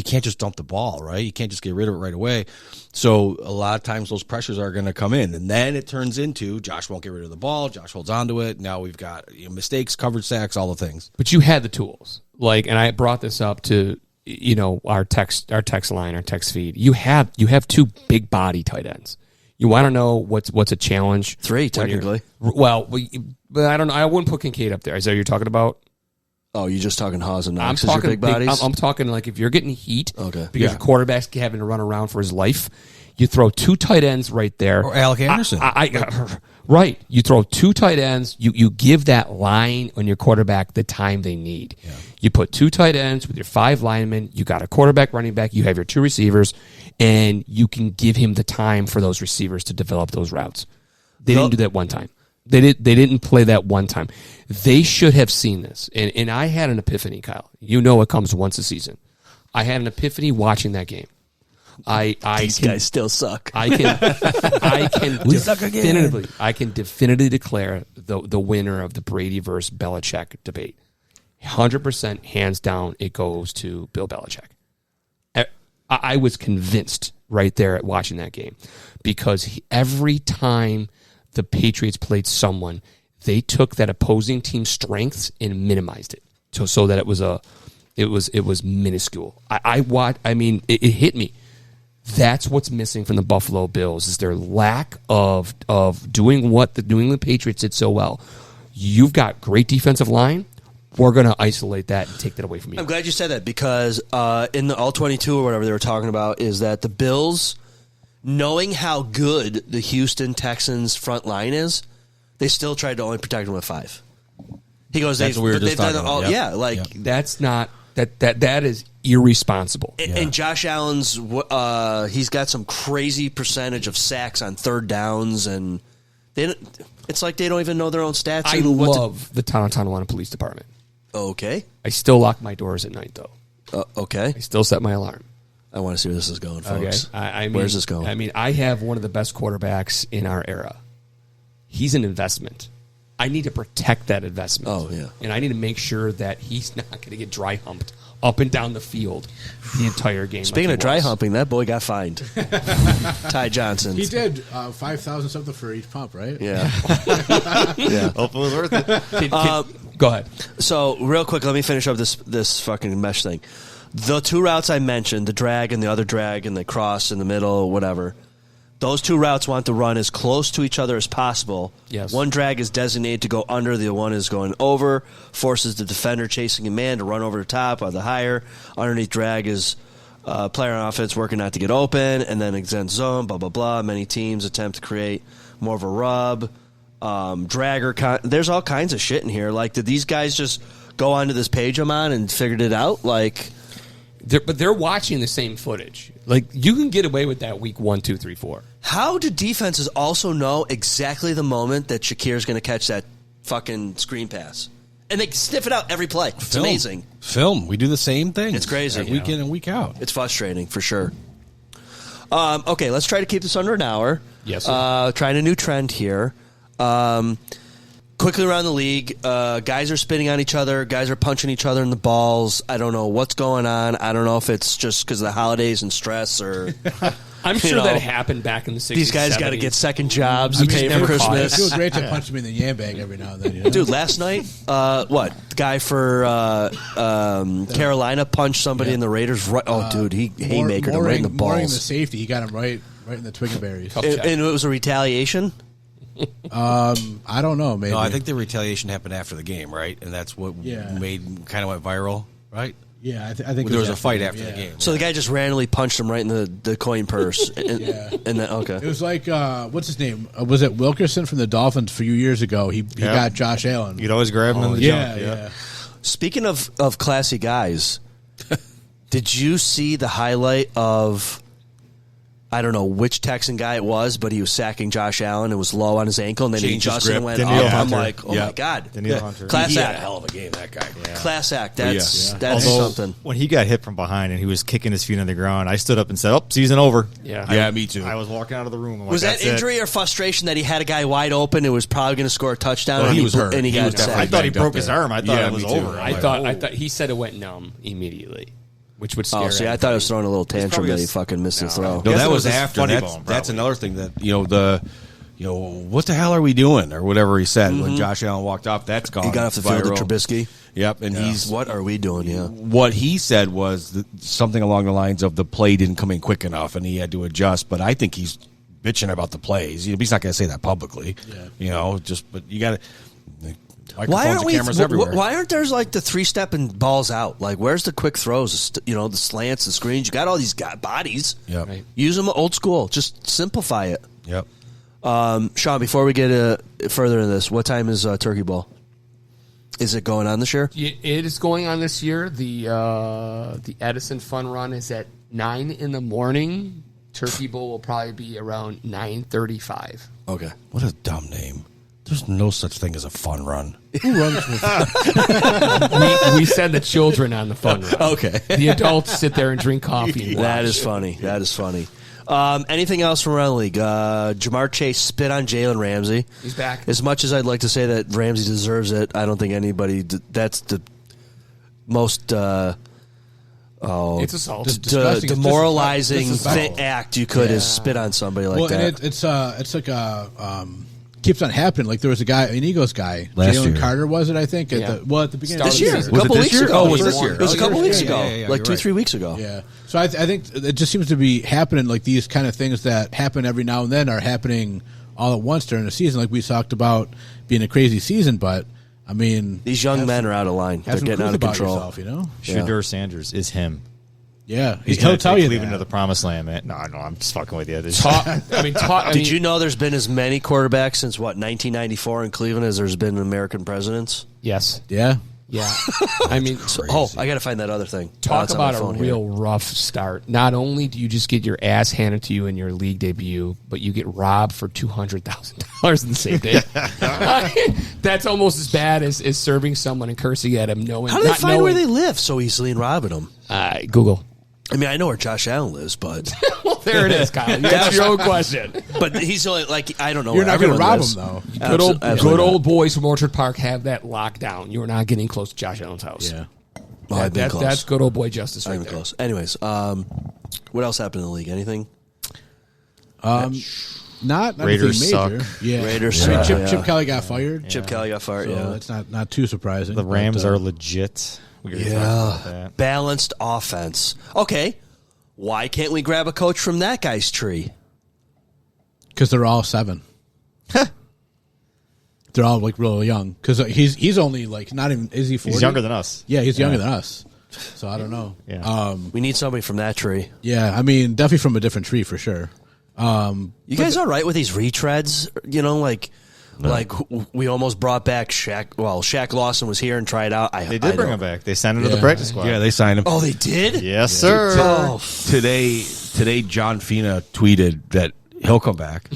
Speaker 8: can't just dump the ball, right? He can't just get rid of it right away. So a lot of times those pressures are going to come in, and then it turns into Josh won't get rid of the ball. Josh holds on to it. Now we've got mistakes, coverage sacks, all the things.
Speaker 7: But you had the tools, and I brought this up to our text line, our text feed. You have two big body tight ends. You want to know what's a challenge?
Speaker 1: 3 technically.
Speaker 7: Well, but I don't know. I wouldn't put Kincaid up there. Is that what you're talking about?
Speaker 1: Oh, you're just talking Haas and Knox
Speaker 7: I'm
Speaker 1: as
Speaker 7: talking
Speaker 1: your big bodies?
Speaker 7: I'm talking like if you're getting heat
Speaker 1: okay.
Speaker 7: because your quarterback's having to run around for his life, you throw 2 tight ends right there.
Speaker 8: Or Alec Anderson.
Speaker 7: Right. You throw 2 tight ends. You give that line on your quarterback the time they need. Yeah. You put 2 tight ends with your 5 linemen. You got a quarterback, running back. You have your 2 receivers, and you can give him the time for those receivers to develop those routes. They didn't do that one time. They didn't play that one time. They should have seen this. And I had an epiphany, Kyle. It comes once a season. I had an epiphany watching that game.
Speaker 1: These guys still suck.
Speaker 7: I can definitively declare the winner of the Brady versus Belichick debate. 100% hands down, it goes to Bill Belichick. I was convinced right there at watching that game because every time the Patriots played someone, they took that opposing team's strengths and minimized it so that it was minuscule. It hit me. That's what's missing from the Buffalo Bills is their lack of doing what the New England Patriots did so well. You've got great defensive line. We're going to isolate that and take that away from you.
Speaker 1: I'm glad you said that because in the All-22 or whatever they were talking about is that the Bills, knowing how good the Houston Texans front line is, they still tried to only protect them with 5. He goes,
Speaker 8: that's what we were just talking about.
Speaker 1: That's
Speaker 7: not that is irresponsible.
Speaker 1: And Josh Allen's he's got some crazy percentage of sacks on 3rd downs, and it's like they don't even know their own stats.
Speaker 7: I love the Tonawanda Police Department.
Speaker 1: Okay.
Speaker 7: I still lock my doors at night, though.
Speaker 1: Okay.
Speaker 7: I still set my alarm.
Speaker 1: I want to see where this is going, folks.
Speaker 7: Okay. I mean,
Speaker 1: where's this going?
Speaker 7: I mean, I have one of the best quarterbacks in our era. He's an investment. I need to protect that investment.
Speaker 1: Oh, yeah.
Speaker 7: And I need to make sure that he's not going to get dry humped up and down the field the entire game.
Speaker 1: Speaking of dry humping, that boy got fined. Ty Johnson.
Speaker 5: He did 5,000 something for each pump, right?
Speaker 1: Yeah. Yeah.
Speaker 6: Hope it was worth it.
Speaker 7: Go ahead.
Speaker 1: So, real quick, let me finish up this fucking mesh thing. The two routes I mentioned, the drag and the other drag and the cross in the middle, whatever, those two routes want to run as close to each other as possible.
Speaker 7: Yes.
Speaker 1: One drag is designated to go under, the one is going over, forces the defender chasing a man to run over the top of the higher. Underneath drag is player on offense working not to get open, and then extend zone, blah, blah, blah. Many teams attempt to create more of a rub. Dragger, there's all kinds of shit in here. Like, did these guys just go onto this page I'm on and figured it out? Like...
Speaker 7: But they're watching the same footage. Like, you can get away with that week 1, 2, 3, 4.
Speaker 1: How do defenses also know exactly the moment that Shakir's going to catch that fucking screen pass? And they sniff it out every play. It's amazing.
Speaker 8: Film. We do the same thing.
Speaker 1: It's crazy.
Speaker 8: Week in and week out.
Speaker 1: It's frustrating, for sure. Okay, let's try to keep this under an hour.
Speaker 7: Yes, sir.
Speaker 1: Trying a new trend here. Quickly around the league, guys are spitting on each other. Guys are punching each other in the balls. I don't know what's going on. I don't know if it's just because of the holidays and stress or...
Speaker 7: I'm sure that happened back in the 60s.
Speaker 1: These guys got to get second jobs and pay for
Speaker 5: It
Speaker 1: Christmas.
Speaker 5: feels great to punch him in the yam bag every now and then. You know?
Speaker 1: Dude, last night, the guy for Carolina punched somebody in the Raiders. Right, dude, he haymakered him right in the balls.
Speaker 5: Mooring the safety, he got him right in the twiggenberries.
Speaker 1: And it was a retaliation?
Speaker 5: I don't know, maybe.
Speaker 8: No, I think the retaliation happened after the game, right? And that's what kind of went viral, right?
Speaker 5: Yeah, I think
Speaker 8: there was a fight after the game.
Speaker 1: So the guy just randomly punched him right in the coin purse. And then, okay.
Speaker 5: It was like, what's his name? Was it Wilkerson from the Dolphins a few years ago? He got Josh Allen.
Speaker 6: You'd always grab him in the jump.
Speaker 5: Yeah.
Speaker 1: Speaking of classy guys, did you see the highlight of... I don't know which Texan guy it was, but he was sacking Josh Allen. It was low on his ankle, and then he adjusted and went up. I'm like, oh, my God.
Speaker 6: Daniil Hunter.
Speaker 1: Class
Speaker 8: He
Speaker 1: act.
Speaker 8: had a hell of a game, that guy. Yeah.
Speaker 1: Class act. That's
Speaker 6: Although,
Speaker 1: something.
Speaker 6: When he got hit from behind and he was kicking his feet on the ground, I stood up and said, "Oh, season over."
Speaker 7: Yeah,
Speaker 8: me too.
Speaker 6: I was walking out of the room. I'm
Speaker 1: Was
Speaker 6: like,
Speaker 1: that
Speaker 6: "That's
Speaker 1: injury or frustration that he had a guy wide open and was probably going to score a touchdown?
Speaker 8: Well,
Speaker 1: and
Speaker 8: he was hurt.
Speaker 1: And he
Speaker 8: He
Speaker 1: got
Speaker 8: was
Speaker 1: sacked?
Speaker 6: I thought he
Speaker 8: banged up
Speaker 6: broke his
Speaker 8: there.
Speaker 6: arm. I thought
Speaker 8: Yeah,
Speaker 6: it was
Speaker 8: me too.
Speaker 6: over.
Speaker 7: I thought he said it went numb immediately, which would scare
Speaker 1: Oh, see, I thought he was throwing a little tantrum
Speaker 6: probably
Speaker 1: that he
Speaker 6: a-
Speaker 1: fucking missed his
Speaker 6: No.
Speaker 1: throw.
Speaker 8: No,
Speaker 6: Yes,
Speaker 8: that
Speaker 6: it
Speaker 8: was
Speaker 6: was his
Speaker 8: after.
Speaker 6: funny
Speaker 8: That's,
Speaker 6: bone,
Speaker 8: that's
Speaker 6: probably.
Speaker 8: another thing that what the hell are we doing, or whatever he said when Josh Allen walked off. That's gone.
Speaker 1: He got off the field with
Speaker 8: Viral.
Speaker 1: Trubisky.
Speaker 8: Yep, and he's
Speaker 1: What are we doing? Yeah.
Speaker 8: what he said was something along the lines of the play didn't come in quick enough, and he had to adjust. But I think he's bitching about the plays. He's not going to say that publicly. Yeah. But you got to.
Speaker 1: Why aren't
Speaker 8: cameras everywhere.
Speaker 1: Why aren't there like the 3-step and balls out? Like, where's the quick throws? The slants, the screens. You got all these bodies.
Speaker 8: Yep.
Speaker 7: Right.
Speaker 1: Use them old school. Just simplify it.
Speaker 8: Yep.
Speaker 1: Sean, before we get further in this, what time is Turkey Bowl? Is it going on this year?
Speaker 7: It is going on this year. The Edison Fun Run is at 9 in the morning. Turkey Bowl will probably be around 9:35.
Speaker 1: Okay.
Speaker 8: What a dumb name. There's no such thing as a fun run.
Speaker 5: Who runs with
Speaker 7: We send the children on the fun run.
Speaker 1: Okay.
Speaker 7: The adults sit there and drink coffee. And
Speaker 1: That
Speaker 7: watch.
Speaker 1: is funny. That is funny. Anything else from around the league? Jamar Chase spit on Jalen Ramsey.
Speaker 7: He's back.
Speaker 1: As much as I'd like to say that Ramsey deserves it, I don't think anybody. That's the most
Speaker 7: It's assault.
Speaker 5: disgusting. It's
Speaker 1: demoralizing
Speaker 5: disrespectful.
Speaker 1: act you could is spit on somebody like that.
Speaker 5: And it's like keeps on happening. Like there was a guy, an Eagles guy,
Speaker 8: Last
Speaker 5: Jalen
Speaker 8: year.
Speaker 5: Carter, was it? I think at the beginning
Speaker 1: This
Speaker 5: of
Speaker 1: year,
Speaker 5: the
Speaker 1: a
Speaker 5: season.
Speaker 8: Was it
Speaker 1: couple
Speaker 8: this
Speaker 1: weeks
Speaker 8: year?
Speaker 1: ago.
Speaker 8: Oh, was this year?
Speaker 1: It was a couple weeks ago,
Speaker 8: Yeah,
Speaker 1: like
Speaker 8: you're
Speaker 1: 2-3 weeks ago.
Speaker 5: Yeah. So I think it just seems to be happening. Like these kind of things that happen every now and then are happening all at once during the season. Like we talked about being a crazy season, but I mean,
Speaker 1: These young men are out of line.
Speaker 5: have
Speaker 1: They're
Speaker 5: some
Speaker 1: getting
Speaker 5: truth
Speaker 1: out of
Speaker 5: about
Speaker 1: control.
Speaker 5: yourself, you know?
Speaker 6: Shadur Sanders is him.
Speaker 5: Yeah,
Speaker 6: He's
Speaker 5: he'll
Speaker 6: going to
Speaker 5: tell
Speaker 6: take
Speaker 5: you
Speaker 6: Cleveland
Speaker 5: that.
Speaker 6: to the promised land, man. No, I'm just fucking with you.
Speaker 1: Did you know there's been as many quarterbacks since 1994 in Cleveland as there's been American presidents?
Speaker 7: Yes.
Speaker 5: Yeah.
Speaker 7: Yeah. I mean,
Speaker 1: I got to find that other thing.
Speaker 7: talk
Speaker 1: It's on my
Speaker 7: about a
Speaker 1: phone
Speaker 7: real rough start. Not only do you just get your ass handed to you in your league debut, but you get robbed for $200,000 in the same day. That's almost as bad as serving someone and cursing at him, knowing.
Speaker 1: How do they
Speaker 7: not
Speaker 1: find
Speaker 7: knowing,
Speaker 1: where they live so easily and robbing them?
Speaker 7: Google.
Speaker 1: I mean, I know where Josh Allen lives, but
Speaker 7: Well, there it is, Kyle. That's your own question.
Speaker 1: but he's only like I don't know.
Speaker 5: You're
Speaker 1: where
Speaker 5: not going to
Speaker 1: everyone
Speaker 5: rob
Speaker 1: lives.
Speaker 5: him, though.
Speaker 7: Good old boys from Orchard Park have that locked down. You're not getting close to Josh Allen's house.
Speaker 5: Yeah.
Speaker 1: Oh, I've been close.
Speaker 7: That's good old boy justice right
Speaker 1: I've been
Speaker 7: there.
Speaker 1: close. Anyways, what else happened in the league? Anything?
Speaker 5: Not
Speaker 6: Raiders
Speaker 5: anything major.
Speaker 6: suck.
Speaker 5: Yeah.
Speaker 1: Raiders
Speaker 5: I mean,
Speaker 1: suck, yeah.
Speaker 5: Chip Kelly got fired.
Speaker 1: Chip Kelly got fired.
Speaker 5: So
Speaker 1: Yeah.
Speaker 5: that's not too surprising.
Speaker 6: The Rams
Speaker 5: but,
Speaker 6: are legit. We gotta talk about that.
Speaker 1: Balanced offense. Okay. Why can't we grab a coach from that guy's tree?
Speaker 5: because they're all 7. They're all like real young because he's only like not even is he 40?
Speaker 6: He's younger than us.
Speaker 5: Yeah, he's younger than us. So I don't know.
Speaker 6: Yeah.
Speaker 1: We need somebody from that tree.
Speaker 5: Yeah, I mean definitely from a different tree for sure.
Speaker 1: You guys all right with these retreads? You know, like we almost brought back Shaq. Well, Shaq Lawson was here and tried out.
Speaker 6: They did bring him back. They signed him to the practice squad.
Speaker 8: Yeah, they signed him.
Speaker 1: Oh, they did?
Speaker 6: Yes, sir.
Speaker 1: Oh,
Speaker 8: Today, John Fina tweeted that he'll come back.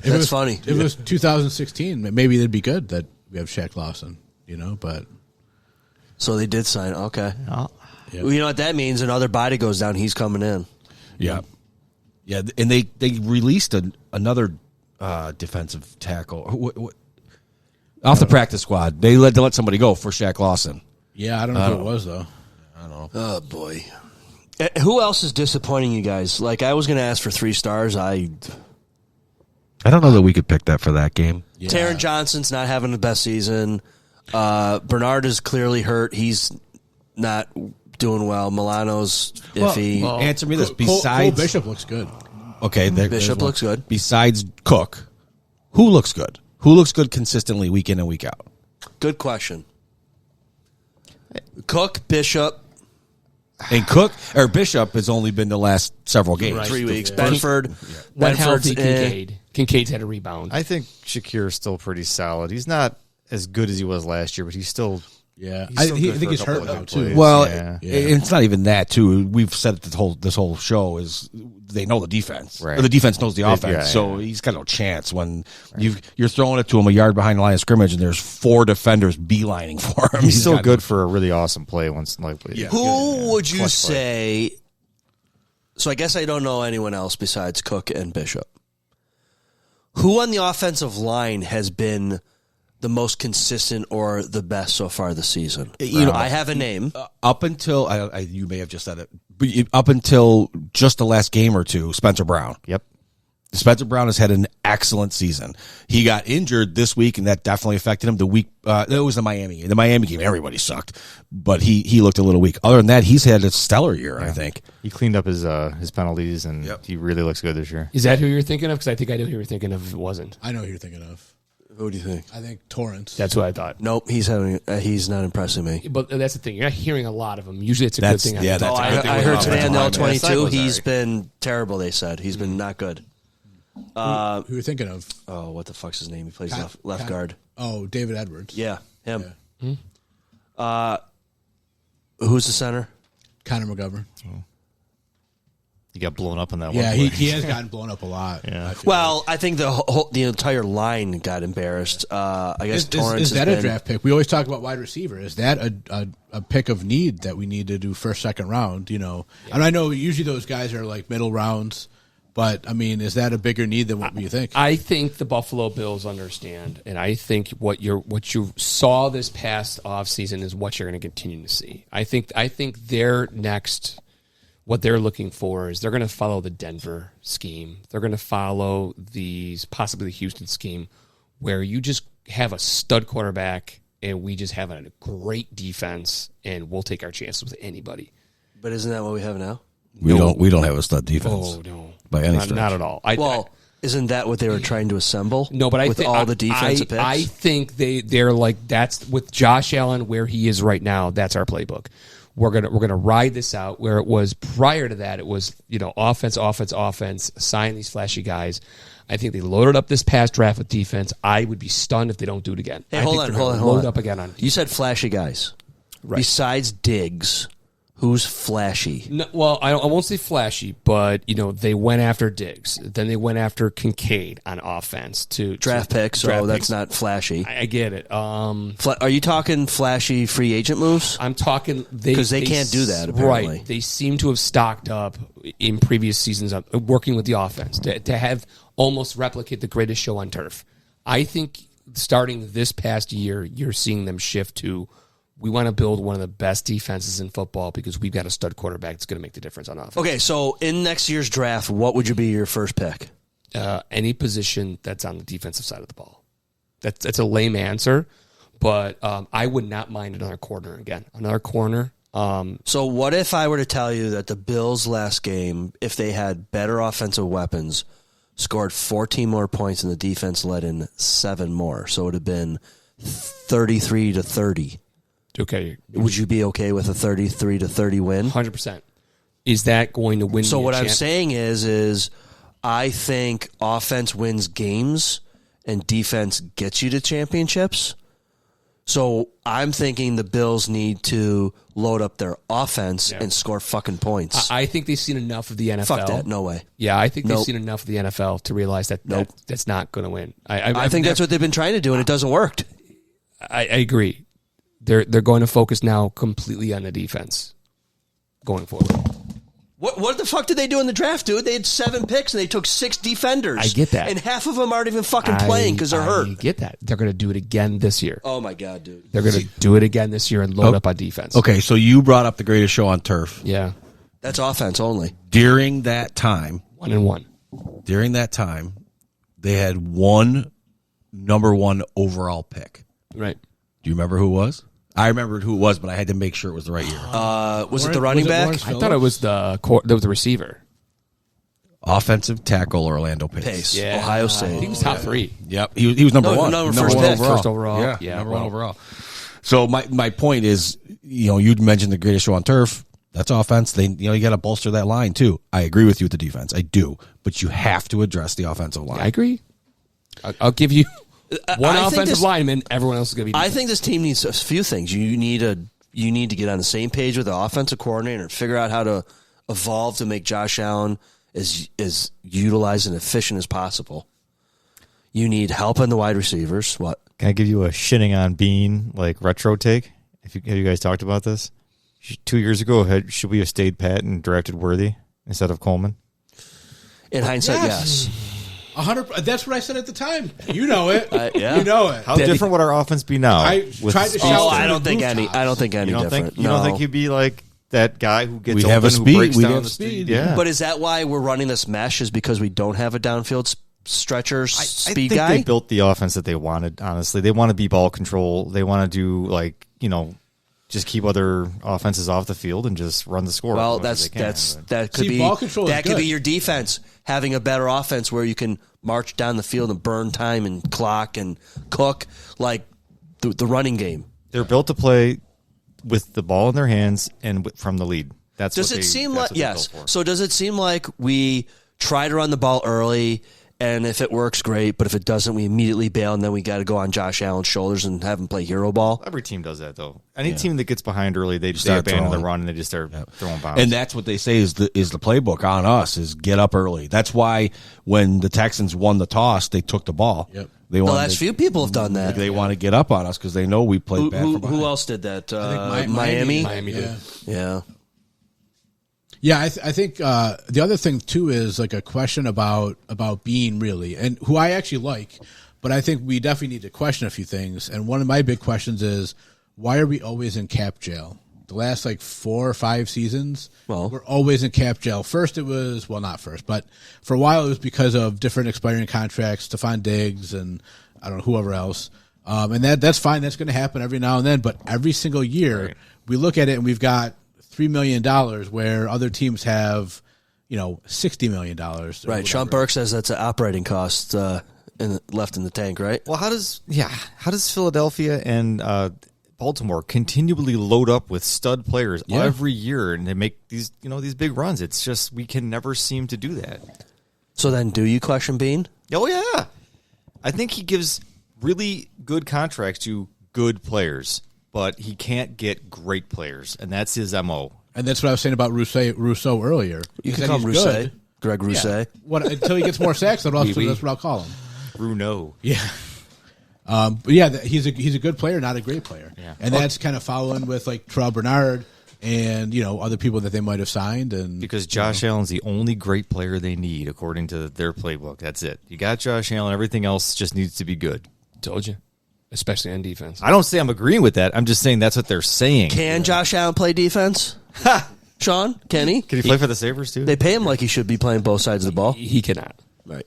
Speaker 1: that's funny.
Speaker 5: If it was 2016, maybe it'd be good that we have Shaq Lawson, but
Speaker 1: So they did sign. Okay.
Speaker 5: Yep.
Speaker 1: Well, you know what that means? Another body goes down. He's coming in.
Speaker 8: Yeah, yeah, and they released another defensive tackle off the practice squad. They let somebody go for Shaq Lawson.
Speaker 5: yeah, I don't know who it was though.
Speaker 1: Oh, boy. Who else is disappointing you guys? Like, I was going to ask for 3 stars.
Speaker 8: I don't know that we could pick that for that game.
Speaker 5: Yeah.
Speaker 1: Taron Johnson's not having the best season. Bernard is clearly hurt. He's not doing well. Milano's iffy.
Speaker 8: Well, answer me this:
Speaker 5: Cole
Speaker 8: besides
Speaker 5: Bishop looks good.
Speaker 8: okay,
Speaker 1: Bishop looks good.
Speaker 8: Besides Cook, who looks good? Who looks good consistently week in and week out?
Speaker 1: Good question. Cook, Bishop,
Speaker 8: And Cook or Bishop has only been the last several games.
Speaker 1: 3 weeks. Benford.
Speaker 7: When
Speaker 1: Benford's
Speaker 7: healthy, Kincaid. Kincaid's had a rebound.
Speaker 6: I think Shakir's still pretty solid. He's not as good as he was last year, but he's still.
Speaker 5: Yeah,
Speaker 6: He's
Speaker 5: I
Speaker 6: still good
Speaker 5: think
Speaker 6: for
Speaker 5: he's
Speaker 6: a couple
Speaker 5: hurt
Speaker 6: of
Speaker 5: now
Speaker 6: good
Speaker 5: too.
Speaker 6: plays.
Speaker 8: Well,
Speaker 6: Yeah.
Speaker 8: it's not even that too. We've said it this whole show is they know the defense,
Speaker 6: Right.
Speaker 8: or the defense knows the offense.
Speaker 6: yeah,
Speaker 8: so
Speaker 6: yeah.
Speaker 8: he's got no chance when you're throwing it to him a yard behind the line of scrimmage, and there's 4 defenders beelining for him.
Speaker 6: He's still
Speaker 8: got-
Speaker 6: good for a really awesome play once.
Speaker 1: Who would you
Speaker 6: Clutch play.
Speaker 1: say? So I guess I don't know anyone else besides Cook and Bishop. Who on the offensive line has been the most consistent or the best so far this season? I have a name.
Speaker 8: Up until you may have just said it, but up until just the last game or two, Spencer Brown.
Speaker 6: Yep.
Speaker 8: Spencer Brown has had an excellent season. He got injured this week, and that definitely affected him. It was the Miami game. Everybody sucked, but he looked a little weak. Other than that, he's had a stellar year. I think
Speaker 6: He cleaned up his penalties, and he really looks good this year.
Speaker 7: Is that who you're thinking of? Because I think I know who you're thinking of if it wasn't.
Speaker 5: I know who you're thinking of.
Speaker 1: Who do you think?
Speaker 5: I think Torrance.
Speaker 7: That's what I thought.
Speaker 1: Nope, he's not impressing me.
Speaker 7: But that's the thing. You're not hearing a lot of them. Usually it's a
Speaker 8: That's-
Speaker 7: good thing.
Speaker 8: yeah,
Speaker 7: the
Speaker 8: that's
Speaker 7: top.
Speaker 8: a good thing.
Speaker 1: I heard today on the L22
Speaker 6: Cyclo's
Speaker 1: he's
Speaker 6: alright.
Speaker 1: been terrible. They said he's been not good.
Speaker 5: who you're thinking of?
Speaker 1: Oh, what the fuck's his name? He plays
Speaker 5: Con-
Speaker 1: left guard.
Speaker 5: Oh, David Edwards.
Speaker 1: Yeah, him. Who's the center?
Speaker 5: Connor McGovern.
Speaker 6: He got blown up in that
Speaker 5: Yeah,
Speaker 6: one.
Speaker 5: he has gotten blown up a lot.
Speaker 6: Yeah.
Speaker 5: I feel
Speaker 1: Well, I think the entire line got embarrassed. I guess
Speaker 5: like.
Speaker 1: Torrance
Speaker 5: Is that
Speaker 1: has
Speaker 5: a
Speaker 1: been,
Speaker 5: draft pick? We always talk about wide receiver. Is that a pick of need that we need to do first, second round? And I know usually those guys are like middle rounds, but I mean, is that a bigger need than what you think?
Speaker 7: I think the Buffalo Bills understand, and I think what you saw this past offseason is what you're going to continue to see. I think their next, what they're looking for is they're going to follow the Denver scheme. They're going to follow possibly the Houston scheme, where you just have a stud quarterback and we just have a great defense, and we'll take our chances with anybody.
Speaker 1: But isn't that what we have now?
Speaker 8: we don't have a stud defense.
Speaker 7: Oh no,
Speaker 8: By any
Speaker 7: not,
Speaker 8: stretch.
Speaker 7: not at all.
Speaker 1: Isn't that what they were trying to assemble?
Speaker 7: No, but I
Speaker 1: with
Speaker 7: think
Speaker 1: all the defensive picks.
Speaker 7: I think they're like, that's with Josh Allen where he is right now. That's our playbook. we're gonna ride this out. Where it was prior to that, it was offense, sign these flashy guys. I think they loaded up this past draft with defense. I would be stunned if they don't do it again.
Speaker 1: Hey,
Speaker 7: hold on. Load up again on defense.
Speaker 1: You said flashy guys.
Speaker 7: Right.
Speaker 1: Besides Diggs, who's flashy?
Speaker 7: No, well, I won't say flashy, but they went after Diggs. Then they went after Kincaid on offense to
Speaker 1: Draft picks, so that's not flashy.
Speaker 7: I get it.
Speaker 1: Are you talking flashy free agent moves?
Speaker 7: I'm talking
Speaker 1: because they can't do that. Apparently,
Speaker 7: right? They seem to have stocked up in previous seasons, working with the offense to have almost replicate the greatest show on turf. I think starting this past year, you're seeing them shift to. We want to build one of the best defenses in football because we've got a stud quarterback that's going to make the difference on offense.
Speaker 1: Okay, so in next year's draft, what would you be your first pick?
Speaker 7: Any position that's on the defensive side of the ball. That's a lame answer, but I would not mind another corner again. Another corner.
Speaker 1: So what if I were to tell you that the Bills last game, if they had better offensive weapons, scored 14 more points and the defense let in 7 more, so it would have been 33-30.
Speaker 7: Okay.
Speaker 1: Would you be okay with a 33-30 win?
Speaker 7: 100%. Is that going to win?
Speaker 1: So what I'm saying is I think offense wins games and defense gets you to championships. So I'm thinking the Bills need to load up their offense and score fucking points.
Speaker 7: I think they've seen enough of the NFL.
Speaker 1: Fuck that. No way.
Speaker 7: Yeah, I think they've seen enough of the NFL to realize that that's not going to win.
Speaker 1: I think that's what they've been trying to do, and it doesn't work.
Speaker 7: I agree. They're going to focus now completely on the defense going forward.
Speaker 1: What the fuck did they do in the draft, dude? They had 7 picks and they took 6 defenders.
Speaker 7: I get that.
Speaker 1: And half of them aren't even fucking playing because they're hurt.
Speaker 7: I get that. They're going to do it again this year.
Speaker 1: Oh, my God, dude.
Speaker 7: They're going to do it again this year and load up on defense.
Speaker 8: Okay, so you brought up the greatest show on turf.
Speaker 7: Yeah.
Speaker 1: That's offense only.
Speaker 8: During that time.
Speaker 7: 1-1.
Speaker 8: During that time, they had one number 1 overall pick.
Speaker 7: Right.
Speaker 8: Do you remember who it was? I remembered who it was, but I had to make sure it was the right year.
Speaker 1: Was it the running back?
Speaker 7: I thought it was the receiver.
Speaker 8: Offensive tackle Orlando Pace.
Speaker 1: Yeah. Ohio State.
Speaker 7: He was top 3.
Speaker 8: Yep. He was number 1.
Speaker 1: No,
Speaker 8: number
Speaker 1: first
Speaker 8: 1
Speaker 1: pick.
Speaker 8: overall.
Speaker 7: First overall.
Speaker 8: Yeah, number 1 overall. So my point is, you'd mentioned the greatest show on turf. That's offense. You got to bolster that line too. I agree with you with the defense. I do, but you have to address the offensive line.
Speaker 7: I agree. I'll give you one offensive lineman. Everyone else is going to be defense.
Speaker 1: I think this team needs a few things. You need to get on the same page with the offensive coordinator and figure out how to evolve to make Josh Allen as utilized and efficient as possible. You need help in the wide receivers. What?
Speaker 6: Can I give you a shitting on Bean retro take? Have you guys talked about this? 2 years ago, should we have stayed pat and drafted Worthy instead of Coleman?
Speaker 1: In hindsight, yes.
Speaker 5: 100%. That's what I said at the time. You know it.
Speaker 1: Yeah.
Speaker 5: You know it.
Speaker 6: How different would our offense be now?
Speaker 5: I tried to shout.
Speaker 1: I don't think any different.
Speaker 6: You don't think he'd be like that guy who gets
Speaker 8: We'd have a
Speaker 6: open, who
Speaker 8: speed.
Speaker 6: breaks
Speaker 8: We'd
Speaker 6: down
Speaker 8: have
Speaker 6: the
Speaker 8: speed.
Speaker 6: speed? Yeah.
Speaker 1: But is that why we're running this mesh? Is because we don't have a downfield stretcher speed
Speaker 6: I think
Speaker 1: guy?
Speaker 6: they built the offense that they wanted, honestly. They want to be ball control. They want to do, just keep other offenses off the field and just run the score.
Speaker 1: Well,
Speaker 6: that
Speaker 1: could be
Speaker 5: ball control is
Speaker 1: that could
Speaker 5: good.
Speaker 1: be your defense, having a better offense where you can march down the field and burn time and clock and cook like the running game.
Speaker 6: They're built to play with the ball in their hands and from the lead. That's
Speaker 1: Does
Speaker 6: what
Speaker 1: it
Speaker 6: they,
Speaker 1: seem
Speaker 6: that's
Speaker 1: like
Speaker 6: what they're
Speaker 1: yes?
Speaker 6: built for.
Speaker 1: So does it seem like we try to run the ball early? And if it works, great. But if it doesn't, we immediately bail, and then we got to go on Josh Allen's shoulders and have him play hero ball.
Speaker 6: Every team does that, though. Any team that gets behind early, they
Speaker 8: Start
Speaker 6: abandon the
Speaker 8: throwing.
Speaker 6: run and they just start throwing bombs.
Speaker 8: And that's what they say is the playbook on us is get up early. That's why when the Texans won the toss, they took the ball.
Speaker 5: Yep.
Speaker 8: They
Speaker 1: The
Speaker 8: wanted
Speaker 1: last
Speaker 8: to-
Speaker 1: few people have done that.
Speaker 8: They want to get up on us because they know we play bad from behind.
Speaker 1: Who else did that?
Speaker 5: I think
Speaker 1: Miami.
Speaker 7: Miami did.
Speaker 1: Yeah.
Speaker 5: Yeah, I think the other thing too is like a question about Bean really, and who I actually like, but I think we definitely need to question a few things. And one of my big questions is why are we always in cap jail? The last 4 or 5 seasons, we're always in cap jail. First, it was not first, but for a while it was because of different expiring contracts, Stephon Diggs and I don't know whoever else. And that's fine. That's going to happen every now and then. But every single year we look at it and we've got $3 million where other teams have, $60 million.
Speaker 1: Right. Sean Burke says that's an operating cost left in the tank, right?
Speaker 6: Well, how does Philadelphia and Baltimore continually load up with stud players every year, and they make these big runs. It's just we can never seem to do that.
Speaker 1: So then, do you question Bean?
Speaker 6: Oh yeah, I think he gives really good contracts to good players, but he can't get great players, and that's his MO.
Speaker 5: And that's what I was saying about Rousseau earlier.
Speaker 1: You can call him Rousseau. Greg Rousseau.
Speaker 5: Yeah. Until he gets more sacks, that's what I'll call him.
Speaker 6: Bruno.
Speaker 5: Yeah. But yeah, he's a good player, not a great player.
Speaker 6: Yeah.
Speaker 5: And that's kind of following with like Terrell Bernard and other people that they might have signed. And
Speaker 6: because Josh Allen's the only great player they need according to their playbook. That's it. You got Josh Allen. Everything else just needs to be good.
Speaker 7: Told you. Especially on defense.
Speaker 6: I don't say I'm agreeing with that. I'm just saying that's what they're saying.
Speaker 1: Can Josh Allen play defense? Sean, can he?
Speaker 6: Can he play for the Sabres too?
Speaker 1: They pay him like he should be playing both sides of the ball.
Speaker 7: He cannot.
Speaker 1: Right.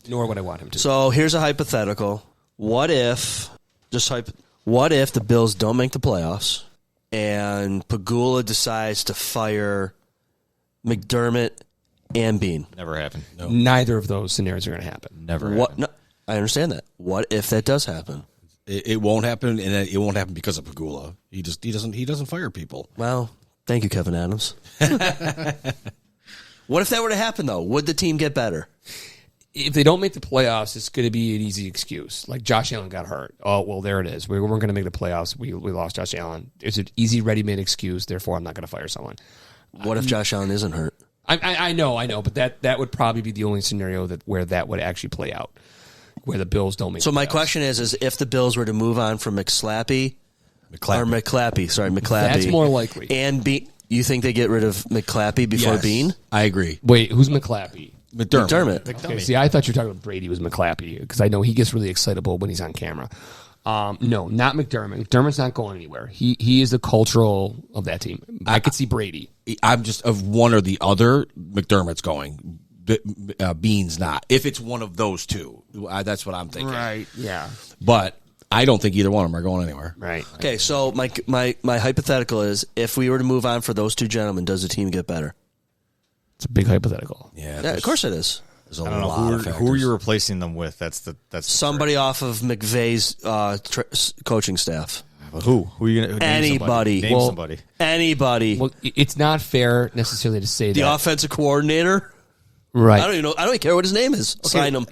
Speaker 7: Nor would I want him to.
Speaker 1: So here's a hypothetical. What if the Bills don't make the playoffs and Pagula decides to fire McDermott and Bean?
Speaker 6: Never happen. No.
Speaker 7: Neither of those scenarios are going to happen.
Speaker 6: Never
Speaker 1: What?
Speaker 6: happen.
Speaker 1: No, I understand that. What if that does happen?
Speaker 8: It won't happen, and it won't happen because of Pagula. He doesn't fire people.
Speaker 1: Well, thank you, Kevin Adams. What if that were to happen, though? Would the team get better?
Speaker 7: If they don't make the playoffs, it's going to be an easy excuse. Like Josh Allen got hurt. Oh, well, there it is. We weren't going to make the playoffs. We lost Josh Allen. It's an easy, ready-made excuse. Therefore, I'm not going to fire someone.
Speaker 1: What if Josh Allen isn't hurt?
Speaker 7: I know, but that would probably be the only scenario where that would actually play out, where the Bills don't make.
Speaker 1: So
Speaker 7: the
Speaker 1: my
Speaker 7: playoffs.
Speaker 1: question is if the Bills were to move on from McClappy,
Speaker 7: That's more likely.
Speaker 1: And you think they get rid of McClappy before
Speaker 8: Yes,
Speaker 1: Bean?
Speaker 8: I agree.
Speaker 7: Wait, who's McClappy?
Speaker 1: McDermott.
Speaker 7: Okay, see, I thought you were talking about Brady was McClappy because I know he gets really excitable when he's on camera. No, not McDermott. McDermott's not going anywhere. He is the cultural of that team. I could see Brady.
Speaker 8: I'm just of one or the other. McDermott's going. Bean's not. If it's one of those two, that's what I'm thinking.
Speaker 7: Right. Yeah.
Speaker 8: But I don't think either one of them are going anywhere.
Speaker 7: Right.
Speaker 1: Okay, so my hypothetical is if we were to move on for those two gentlemen, does the team get better?
Speaker 7: It's a big hypothetical.
Speaker 1: Yeah, of course it is.
Speaker 8: There's a
Speaker 6: I don't know
Speaker 8: lot of
Speaker 6: who are you replacing them with. That's
Speaker 1: Somebody off of McVay's coaching staff.
Speaker 6: Who are you going to
Speaker 1: Anybody.
Speaker 6: Name somebody.
Speaker 1: Anybody.
Speaker 7: Well, it's not fair necessarily to say
Speaker 1: The
Speaker 7: that.
Speaker 1: offensive coordinator.
Speaker 7: Right.
Speaker 1: I don't even care what his name is. Sign him.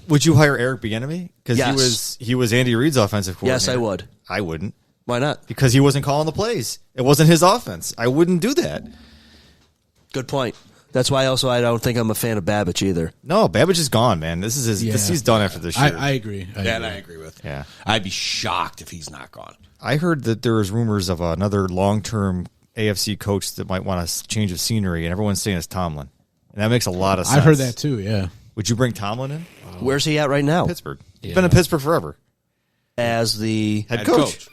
Speaker 6: Would you hire Eric Bieniemy? Because
Speaker 1: Yes.
Speaker 6: he was Andy Reid's offensive coordinator.
Speaker 1: Yes, I would.
Speaker 6: I wouldn't.
Speaker 1: Why not?
Speaker 6: Because he wasn't calling the plays. It wasn't his offense. I wouldn't do that.
Speaker 1: Good point. That's why also I don't think I'm a fan of Babbage either.
Speaker 6: No, Babbage is gone, man. This is he's done after this year.
Speaker 5: I agree.
Speaker 8: That I agree with.
Speaker 6: Yeah.
Speaker 8: I'd be shocked if he's not gone.
Speaker 6: I heard that there was rumors of another long-term AFC coach that might want a change of scenery, and everyone's saying it's Tomlin. And that makes a lot of sense.
Speaker 5: I've heard that too, yeah.
Speaker 6: Would you bring Tomlin in?
Speaker 1: Where's he at right now?
Speaker 6: Pittsburgh. He's been in Pittsburgh forever.
Speaker 1: As the
Speaker 6: Head coach.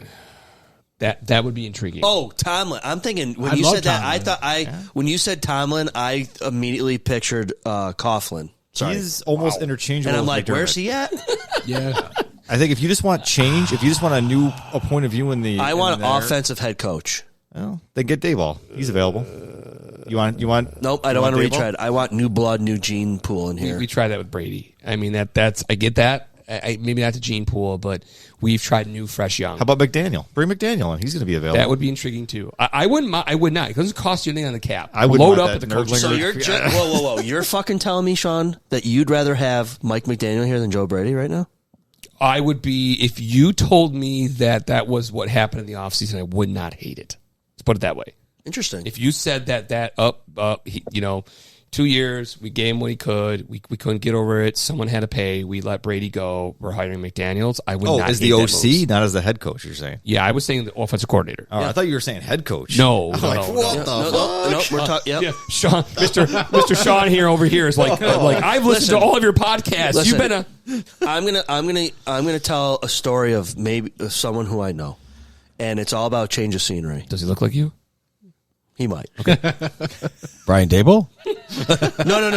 Speaker 7: That would be intriguing.
Speaker 1: Oh, Tomlin. I'm thinking when
Speaker 5: I
Speaker 1: you
Speaker 5: love
Speaker 1: said that,
Speaker 5: Tomlin.
Speaker 1: when you said Tomlin, I immediately pictured Coughlin. Sorry.
Speaker 6: He's almost interchangeable.
Speaker 1: And I'm
Speaker 6: with
Speaker 1: like,
Speaker 6: McDermott.
Speaker 1: where's he at?
Speaker 5: Yeah.
Speaker 6: I think if you just want change, if you just want a point of view in the,
Speaker 1: I want an
Speaker 6: there,
Speaker 1: offensive head coach.
Speaker 6: Well, then get Dayball. He's available. You want?
Speaker 1: Nope, I don't want to
Speaker 6: Dayball?
Speaker 1: retread. I want new blood, new gene pool in here.
Speaker 7: We tried that with Brady. I mean, that's I get that. Maybe not the gene pool, but we've tried new, fresh, young.
Speaker 6: How about McDaniel? Bring McDaniel in. He's going to be available.
Speaker 7: That would be intriguing too. I wouldn't. I would not. It doesn't cost you anything on the cap.
Speaker 6: I would
Speaker 7: load
Speaker 6: want
Speaker 7: up
Speaker 6: that
Speaker 7: at the coach.
Speaker 6: nerdlinger.
Speaker 1: So you're whoa. You're fucking telling me, Sean, that you'd rather have Mike McDaniel here than Joe Brady right now?
Speaker 7: I would be if you told me that was what happened in the offseason, I would not hate it. Let's put it that way.
Speaker 1: Interesting.
Speaker 7: If you said that 2 years, we gave him what he could. We couldn't get over it. Someone had to pay. We let Brady go. We're hiring McDaniels. I would not.
Speaker 6: As
Speaker 7: hate
Speaker 6: the
Speaker 7: that
Speaker 6: OC,
Speaker 7: move.
Speaker 6: not as the head coach. You're saying?
Speaker 7: Yeah, I was saying the offensive coordinator.
Speaker 6: Oh, I thought you were saying head coach.
Speaker 7: No,
Speaker 6: I'm
Speaker 7: no,
Speaker 6: like,
Speaker 7: no,
Speaker 6: what
Speaker 7: no.
Speaker 6: the
Speaker 1: No,
Speaker 6: fuck?
Speaker 1: we're talking. Yep.
Speaker 7: Yeah, Sean, Mr. Sean here over here is like I've listened
Speaker 1: Listen.
Speaker 7: to all of your podcasts.
Speaker 1: Listen.
Speaker 7: You've been
Speaker 1: I'm gonna tell a story of maybe someone who I know, and it's all about change of scenery.
Speaker 7: Does he look like you?
Speaker 1: He might.
Speaker 8: Brian Dable?
Speaker 1: No.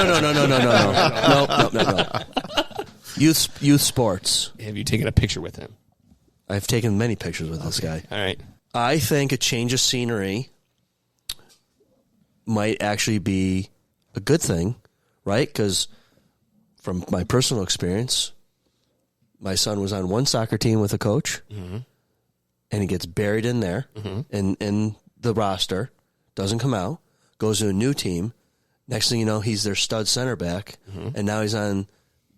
Speaker 1: Youth sports.
Speaker 7: Have you taken a picture with him?
Speaker 1: I've taken many pictures with this guy.
Speaker 7: All right.
Speaker 1: I think a change of scenery might actually be a good thing, right? Because from my personal experience, my son was on one soccer team with a coach, and he gets buried in there in the roster, doesn't come out, goes to a new team. Next thing you know, he's their stud center back, and now he's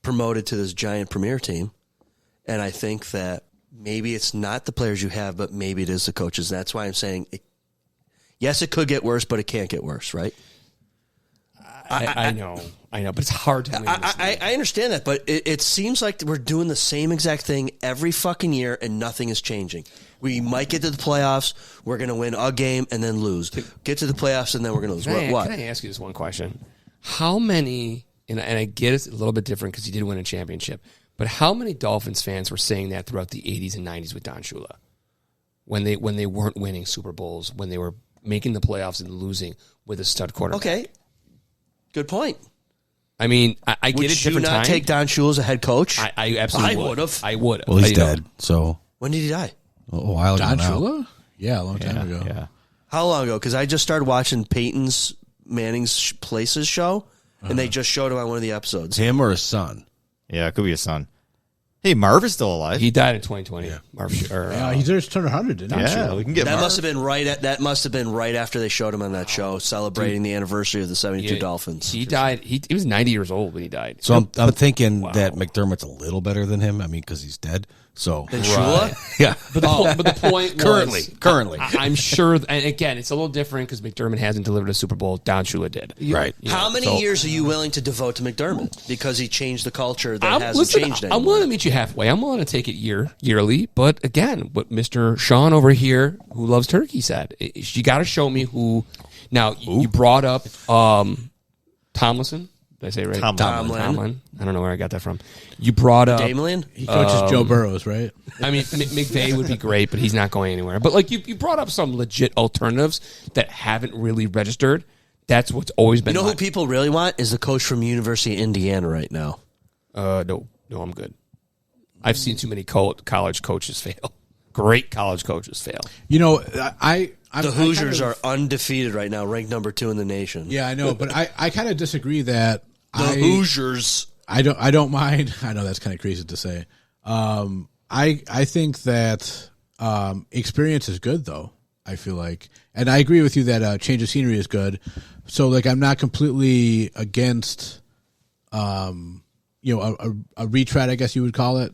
Speaker 1: promoted to this giant premier team. And I think that maybe it's not the players you have, but maybe it is the coaches. That's why I'm saying, yes, it could get worse, but it can't get worse, right?
Speaker 7: I know, but it's hard to win this league.
Speaker 1: I understand that, but it seems like we're doing the same exact thing every fucking year, and nothing is changing. We might get to the playoffs, we're going to win a game and then lose. Get to the playoffs, and then we're going to lose. What?
Speaker 7: Can I ask you this one question? How many, and I get it's a little bit different because he did win a championship, but how many Dolphins fans were saying that throughout the 80s and 90s with Don Shula? When they weren't winning Super Bowls, when they were making the playoffs and losing with a stud quarterback.
Speaker 1: Okay. Good point.
Speaker 7: I mean, I get it.
Speaker 1: Would you not take Don Shula as a head coach?
Speaker 7: I absolutely
Speaker 1: would have.
Speaker 7: I would have.
Speaker 8: Well, he's dead. So
Speaker 1: When did he die?
Speaker 8: a while ago
Speaker 5: Don
Speaker 8: now.
Speaker 5: Shula? Yeah, a long time ago.
Speaker 6: Yeah.
Speaker 1: How long ago? Because I just started watching Peyton's Manning's Places show, and they just showed him on one of the episodes.
Speaker 8: Him or his son?
Speaker 6: Yeah, it could be his son. Hey, Marv is still alive.
Speaker 7: He died in 2020. Yeah.
Speaker 5: He just turned 100, didn't he?
Speaker 6: Yeah, we can get
Speaker 1: That
Speaker 6: Marv.
Speaker 1: must have been right after they showed him on that show, celebrating the anniversary of the 72 Dolphins.
Speaker 7: He died. He was 90 years old when he died.
Speaker 8: So I'm thinking that McDermott's a little better than him. I mean, because he's dead. So
Speaker 1: Then Shula?
Speaker 8: yeah,
Speaker 7: But the point was,
Speaker 8: currently,
Speaker 7: I'm sure, and again, it's a little different because McDermott hasn't delivered a Super Bowl. Don Shula did.
Speaker 8: right.
Speaker 1: How many years are you willing to devote to McDermott? Because he changed the culture that hasn't changed anymore.
Speaker 7: I'm willing to meet you halfway. I'm willing to take it yearly. But again, what Mr. Sean over here, who loves turkey, said, you got to show me who. Now, you brought up Tomlinson. Did I say it right? Tomlin. I don't know where I got that from. You brought up
Speaker 1: Damlian?
Speaker 5: He coaches Joe Burrows, right?
Speaker 7: I mean, McVay would be great, but he's not going anywhere. But like you brought up some legit alternatives that haven't really registered. That's what's always been.
Speaker 1: You know who people really want is the coach from University of Indiana right now.
Speaker 7: No, I'm good. I've seen too many college coaches fail. Great college coaches fail.
Speaker 5: You know,
Speaker 1: The Hoosiers are undefeated right now, ranked number 2 in the nation.
Speaker 5: Yeah, I know, but I kind of disagree that
Speaker 1: The Hoosiers.
Speaker 5: I don't mind. I know that's kind of crazy to say. I think that experience is good, though. I feel like, and I agree with you that change of scenery is good. So, like, I'm not completely against, a retread, I guess you would call it.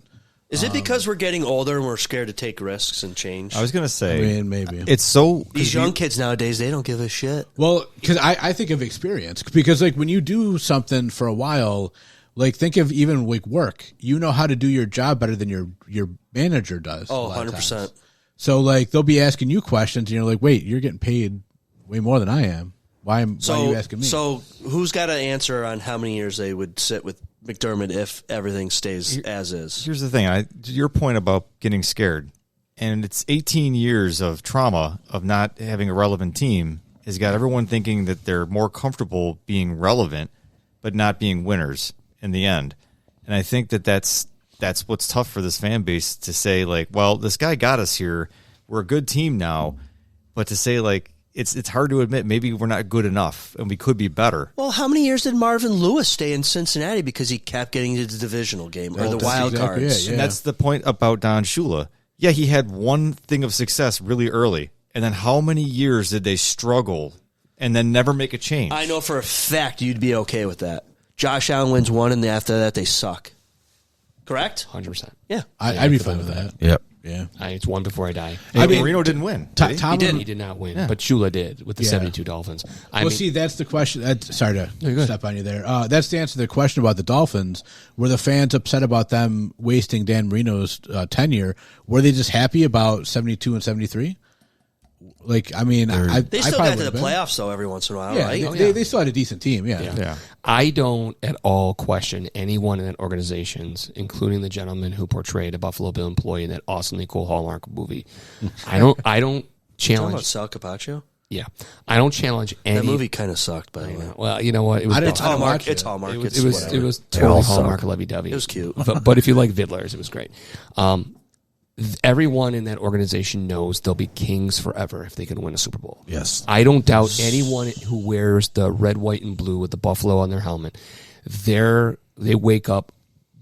Speaker 1: Is it because we're getting older and we're scared to take risks and change?
Speaker 6: I was going to say,
Speaker 5: I mean, maybe
Speaker 6: it's so
Speaker 1: These young kids nowadays, they don't give a shit.
Speaker 5: Well, because I think of experience. Because, like, when you do something for a while, like, think of even, like, work. You know how to do your job better than your manager does.
Speaker 1: Oh,
Speaker 5: a lot of
Speaker 1: 100%.
Speaker 5: times. So, like, they'll be asking you questions, and you're like, wait, you're getting paid way more than I am. Why are you asking me?
Speaker 1: So who's got an answer on how many years they would sit with McDermott if everything stays as is?
Speaker 6: Here's the thing. To your point about getting scared, and it's 18 years of trauma of not having a relevant team has got everyone thinking that they're more comfortable being relevant but not being winners in the end. And I think that's what's tough for this fan base to say, like, well, this guy got us here. We're a good team now. But to say, like, it's hard to admit maybe we're not good enough and we could be better.
Speaker 1: Well, how many years did Marvin Lewis stay in Cincinnati because he kept getting to the divisional game or the wild
Speaker 5: exactly
Speaker 1: cards?
Speaker 5: it, yeah.
Speaker 6: And that's the point about Don Shula. Yeah, he had one thing of success really early. And then how many years did they struggle and then never make a change?
Speaker 1: I know for a fact you'd be okay with that. Josh Allen wins one, and after that they suck. Correct?
Speaker 7: 100%.
Speaker 1: Yeah.
Speaker 5: I'd be fine with that.
Speaker 8: Yep.
Speaker 5: Yeah.
Speaker 7: It's one before I die.
Speaker 6: I mean, Marino didn't win. did he?
Speaker 7: He did not win, but Shula did with the 72 Dolphins.
Speaker 5: See, that's the question. Sorry to step on you there. That's the answer to the question about the Dolphins. Were the fans upset about them wasting Dan Marino's tenure? Were they just happy about 72 and 73? Like, I mean,
Speaker 1: They still got to the playoffs, though, every once in a while,
Speaker 5: yeah,
Speaker 1: right?
Speaker 5: They still had a decent team,
Speaker 6: Yeah.
Speaker 7: I don't at all question anyone in that organizations, including the gentleman who portrayed a Buffalo Bill employee in that awesomely cool Hallmark movie. I don't
Speaker 1: Talking
Speaker 7: challenge.
Speaker 1: about Sal Capaccio?
Speaker 7: Yeah, I don't challenge any.
Speaker 1: That movie kind of sucked, by the way.
Speaker 7: Well, you know what? It was
Speaker 1: It's Hallmark.
Speaker 5: it.
Speaker 1: It's Hallmark.
Speaker 7: It
Speaker 1: It's
Speaker 7: was
Speaker 1: whatever.
Speaker 7: it was totally Hallmark lovey-dovey.
Speaker 1: It was cute.
Speaker 7: But if you like Vidlers, it was great. Everyone in that organization knows they'll be kings forever if they can win a Super Bowl.
Speaker 8: Yes.
Speaker 7: I don't doubt anyone who wears the red, white, and blue with the buffalo on their helmet. They wake up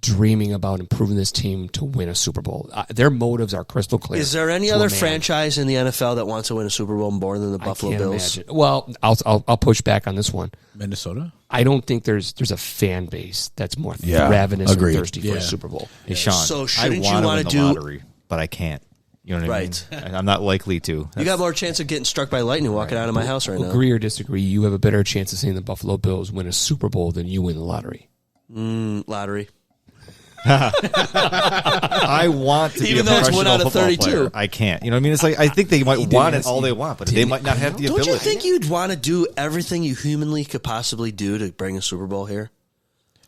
Speaker 7: dreaming about improving this team to win a Super Bowl. Their motives are crystal clear.
Speaker 1: Is there any other franchise in the NFL that wants to win a Super Bowl more than the Buffalo Bills?
Speaker 7: Imagine. Well, I'll push back on this one.
Speaker 5: Minnesota?
Speaker 7: I don't think there's a fan base that's more ravenous and thirsty for a Super Bowl.
Speaker 6: Hey, Sean,
Speaker 1: So
Speaker 6: I
Speaker 1: shouldn't you
Speaker 6: want
Speaker 1: wanna
Speaker 6: to
Speaker 1: do-
Speaker 6: win the lottery, but I can't. You know what I mean?
Speaker 1: Right.
Speaker 6: And I'm not likely to.
Speaker 1: You got more chance of getting struck by lightning walking out of my house right now.
Speaker 7: Agree or disagree, you have a better chance of seeing the Buffalo Bills win a Super Bowl than you win the lottery.
Speaker 1: Lottery.
Speaker 6: I want to
Speaker 1: Even
Speaker 6: be
Speaker 1: though
Speaker 6: a
Speaker 1: it's one
Speaker 6: professional
Speaker 1: out of
Speaker 6: football
Speaker 1: 32.
Speaker 6: player. I can't. You know what I mean? It's like I think they might want it all they want, but they might not have the
Speaker 1: Don't
Speaker 6: ability.
Speaker 1: you think you'd want to do everything you humanly could possibly do to bring a Super Bowl here?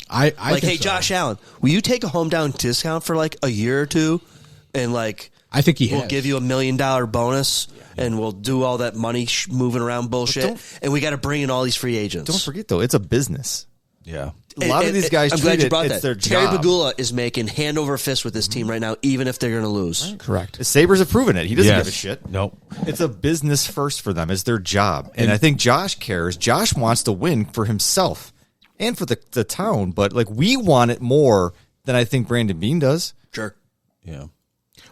Speaker 5: I
Speaker 1: Like,
Speaker 5: think
Speaker 1: hey,
Speaker 5: so.
Speaker 1: Josh Allen, will you take a hometown discount for like a year or two? And like,
Speaker 5: I think he
Speaker 1: we'll
Speaker 5: has.
Speaker 1: give you $1 million bonus and we'll do all that money moving around bullshit. And we got to bring in all these free agents.
Speaker 6: Don't forget though, it's a business.
Speaker 8: Yeah.
Speaker 6: A lot of these guys
Speaker 1: I'm
Speaker 6: treat
Speaker 1: glad you
Speaker 6: it,
Speaker 1: brought
Speaker 6: it's
Speaker 1: that.
Speaker 6: their
Speaker 1: Terry
Speaker 6: job.
Speaker 1: Bagula is making hand over fist with this team right now, even if they're going to lose.
Speaker 7: Correct.
Speaker 6: The Sabres have proven it. He doesn't
Speaker 8: Yes.
Speaker 6: give a shit.
Speaker 8: Nope.
Speaker 6: It's a business first for them. It's their job. And I think Josh cares. Josh wants to win for himself and for the town, but like we want it more than I think Brandon Beane does.
Speaker 1: Sure.
Speaker 8: Yeah.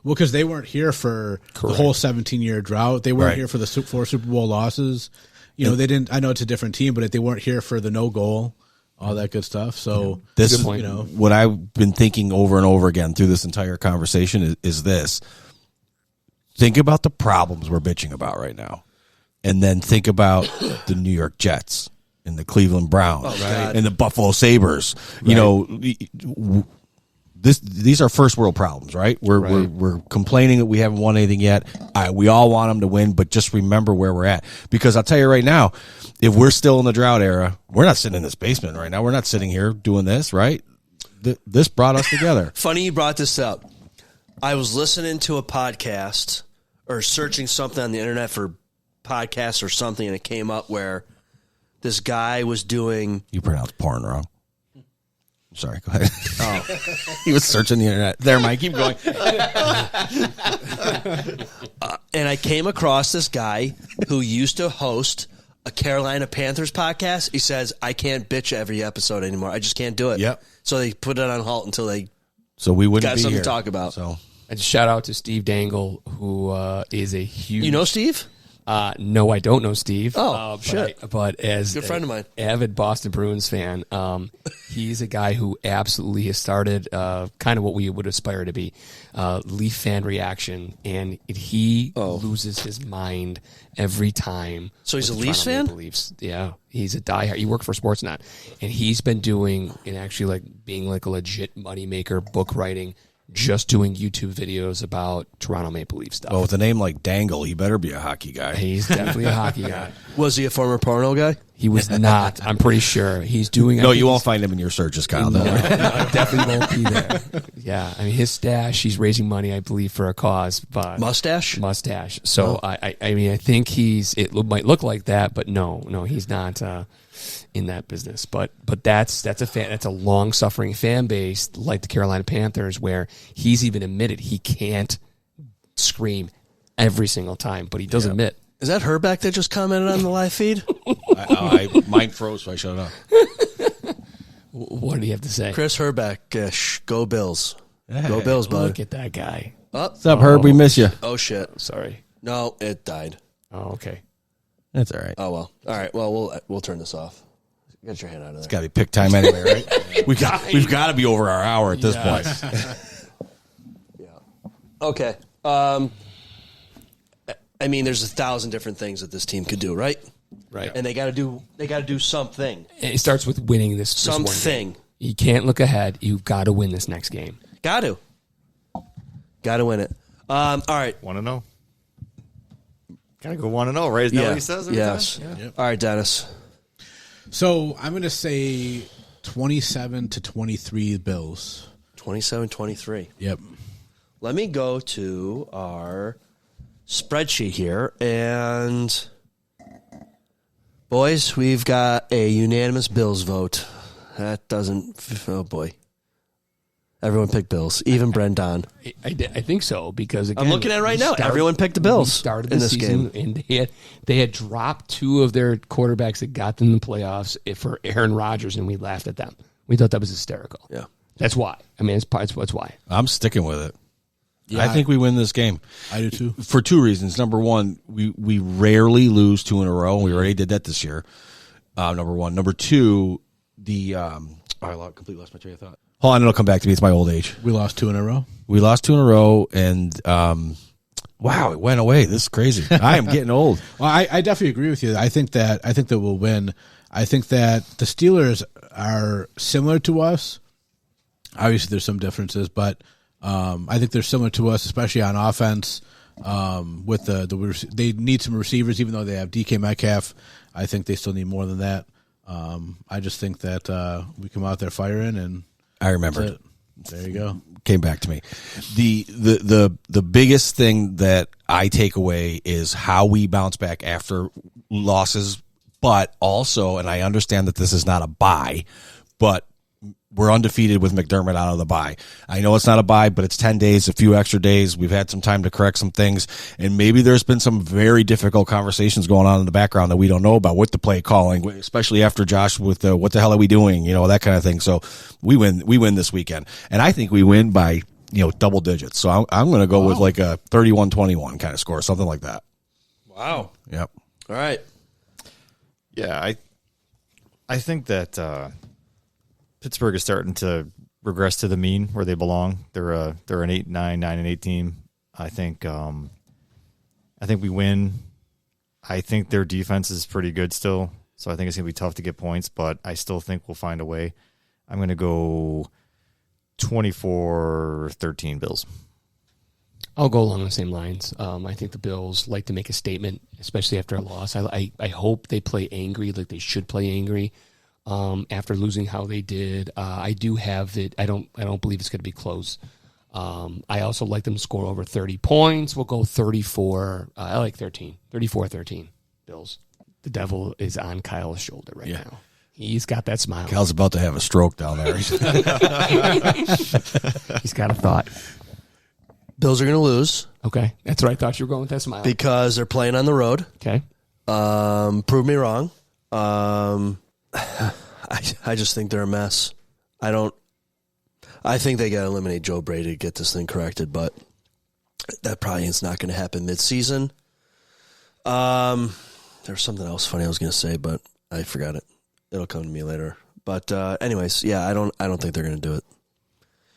Speaker 5: Well, because they weren't here for the whole 17-year drought. They weren't
Speaker 8: Right.
Speaker 5: here for the 4 Super Bowl losses. You know, they didn't. I know it's a different team, but they weren't here for the no goal, all that good stuff. So
Speaker 8: This
Speaker 5: good
Speaker 8: is
Speaker 5: point. You know,
Speaker 8: what I've been thinking over and over again through this entire conversation is this. Think about the problems we're bitching about right now. And then think about the New York Jets and the Cleveland Browns and the Buffalo Sabres. You know, these are first world problems, right? We're complaining that we haven't won anything yet. We all want them to win, but just remember where we're at. Because I'll tell you right now, if we're still in the drought era, we're not sitting in this basement right now. We're not sitting here doing this, right? This brought us together.
Speaker 1: Funny you brought this up. I was listening to a podcast or searching something on the internet for podcasts or something, and it came up where this guy was doing...
Speaker 8: You pronounced porn wrong. Sorry, go ahead. He was searching the internet. There, Mike, keep going.
Speaker 1: And I came across this guy who used to host a Carolina Panthers podcast. He says, I can't bitch every episode anymore. I just can't do it.
Speaker 8: Yep.
Speaker 1: So they put it on halt until they
Speaker 8: So we wouldn't
Speaker 1: got
Speaker 8: be
Speaker 1: something
Speaker 8: here.
Speaker 1: to talk about.
Speaker 8: So
Speaker 7: And shout out to Steve Dangle, who is a huge.
Speaker 1: You know Steve?
Speaker 7: No, I don't know Steve.
Speaker 1: Oh, shit.
Speaker 7: But as
Speaker 1: Good friend of mine.
Speaker 7: avid Boston Bruins fan, he's a guy who absolutely has started kind of what we would aspire to be, Leaf fan reaction, and he loses his mind every time.
Speaker 1: So he's
Speaker 7: with
Speaker 1: a
Speaker 7: the
Speaker 1: Leafs
Speaker 7: Toronto
Speaker 1: fan?
Speaker 7: Maple Leafs. Yeah, he's a diehard. He worked for Sportsnet, and he's been doing and actually like being like a legit moneymaker, book writing. Just doing YouTube videos about Toronto Maple Leaf stuff.
Speaker 8: well, with a name like Dangle, he better be a hockey guy.
Speaker 7: He's definitely a hockey guy.
Speaker 1: Was he a former porno guy?
Speaker 7: He was not. I'm pretty sure he's doing.
Speaker 8: No, you won't find him in your searches, Kyle.
Speaker 7: No,
Speaker 8: Don't worry.
Speaker 7: definitely won't be there. Yeah, I mean his stash. He's raising money, I believe, for a cause. But
Speaker 1: Mustache?
Speaker 7: mustache. So I mean, I think it might look like that, but no, he's not in that business. But that's a long suffering fan base like the Carolina Panthers, where he's even admitted he can't scream every single time, but he does admit.
Speaker 1: Is that Herbeck that just commented on the live feed?
Speaker 8: Mine froze, so I shut up.
Speaker 7: What do you have to say?
Speaker 1: Chris Herbeck, go Bills. Go Bills, bud.
Speaker 7: Look at that guy.
Speaker 8: What's up, Herb? We miss you.
Speaker 1: Oh, shit.
Speaker 7: Sorry.
Speaker 1: No, it died.
Speaker 7: Oh, okay.
Speaker 8: That's all right.
Speaker 1: Oh, well. All right, well, we'll turn this off. Get your hand out of there.
Speaker 8: It's got to be pick time anyway, right? We've got to be over our hour at this point.
Speaker 1: Okay. I mean, there's 1,000 different things that this team could do, right?
Speaker 7: Right.
Speaker 1: And they got to do something.
Speaker 7: And it starts with winning this one game.
Speaker 1: Something.
Speaker 7: You can't look ahead. You've got to win this next game.
Speaker 1: Got to win it. All right.
Speaker 6: 1-0. Gotta go 1-0, right? Isn't that what he says every
Speaker 1: yes.
Speaker 6: time? Yeah.
Speaker 1: All right, Dennis.
Speaker 5: So I'm going to say 27-23 Bills.
Speaker 1: 27-23.
Speaker 5: Yep.
Speaker 1: Let me go to our spreadsheet here, and boys, we've got a unanimous Bills vote. That doesn't. Oh boy, everyone picked Bills, even Brendan.
Speaker 7: I think so because again,
Speaker 1: I'm looking at it right now. Everyone picked the Bills
Speaker 7: Started
Speaker 1: in
Speaker 7: the
Speaker 1: this
Speaker 7: season,
Speaker 1: game.
Speaker 7: and they had dropped two of their quarterbacks that got them in the playoffs for Aaron Rodgers, and we laughed at them. We thought that was hysterical.
Speaker 1: Yeah.
Speaker 7: That's why. I mean, that's why.
Speaker 8: I'm sticking with it.
Speaker 5: Yeah,
Speaker 8: I think we win this game.
Speaker 5: I do too.
Speaker 8: For two reasons. Number one, we rarely lose 2 in a row. We already did that this year. Number one. Number two, I completely lost my train of thought. Hold on, it'll come back to me. It's my old age.
Speaker 5: We lost 2 in a row.
Speaker 8: We lost 2 in a row, and wow, it went away. This is crazy. I am getting old.
Speaker 5: Well, I definitely agree with you. I think that we'll win. I think that the Steelers are similar to us. Obviously, there's some differences, but I think they're similar to us, especially on offense. With they need some receivers, even though they have DK Metcalf. I think they still need more than that. I just think that we come out there firing, and
Speaker 8: I remembered.
Speaker 5: There you go.
Speaker 8: Came back to me. The biggest thing that I take away is how we bounce back after losses, but also, and I understand that this is not a bye, but we're undefeated with McDermott out of the bye. I know it's not a bye, but it's 10 days, a few extra days. We've had some time to correct some things, and maybe there's been some very difficult conversations going on in the background that we don't know about with the play calling, especially after Josh with the what the hell are we doing, that kind of thing. So we win this weekend, and I think we win by double digits. So I'm going to go with like a 31-21 kind of score, something like that.
Speaker 1: Wow.
Speaker 8: Yep.
Speaker 1: All right.
Speaker 6: Yeah, I think that Pittsburgh is starting to regress to the mean where they belong. They're an 8-9, 9-8 team. I think we win. I think their defense is pretty good still, so I think it's gonna be tough to get points, but I still think we'll find a way. I'm gonna go 24-13 Bills.
Speaker 7: I'll go along the same lines. I think the Bills like to make a statement, especially after a loss. I hope they play angry, like they should play angry. After losing how they did, I do have it. I don't believe it's going to be close. I also like them to score over 30 points. We'll go 34. I like 13. 34-13 Bills. The devil is on Kyle's shoulder right now. He's got that smile.
Speaker 8: Kyle's about to have a stroke down there.
Speaker 7: He's got a thought.
Speaker 1: Bills are going to lose.
Speaker 7: Okay. That's what I thought you were going with that smile.
Speaker 1: Because they're playing on the road.
Speaker 7: Okay.
Speaker 1: Prove me wrong. I just think they're a mess. I think they got to eliminate Joe Brady to get this thing corrected, but that probably is not going to happen mid-season. There's something else funny I was going to say, but I forgot it. It'll come to me later. But anyways, yeah, I don't think they're going to do it.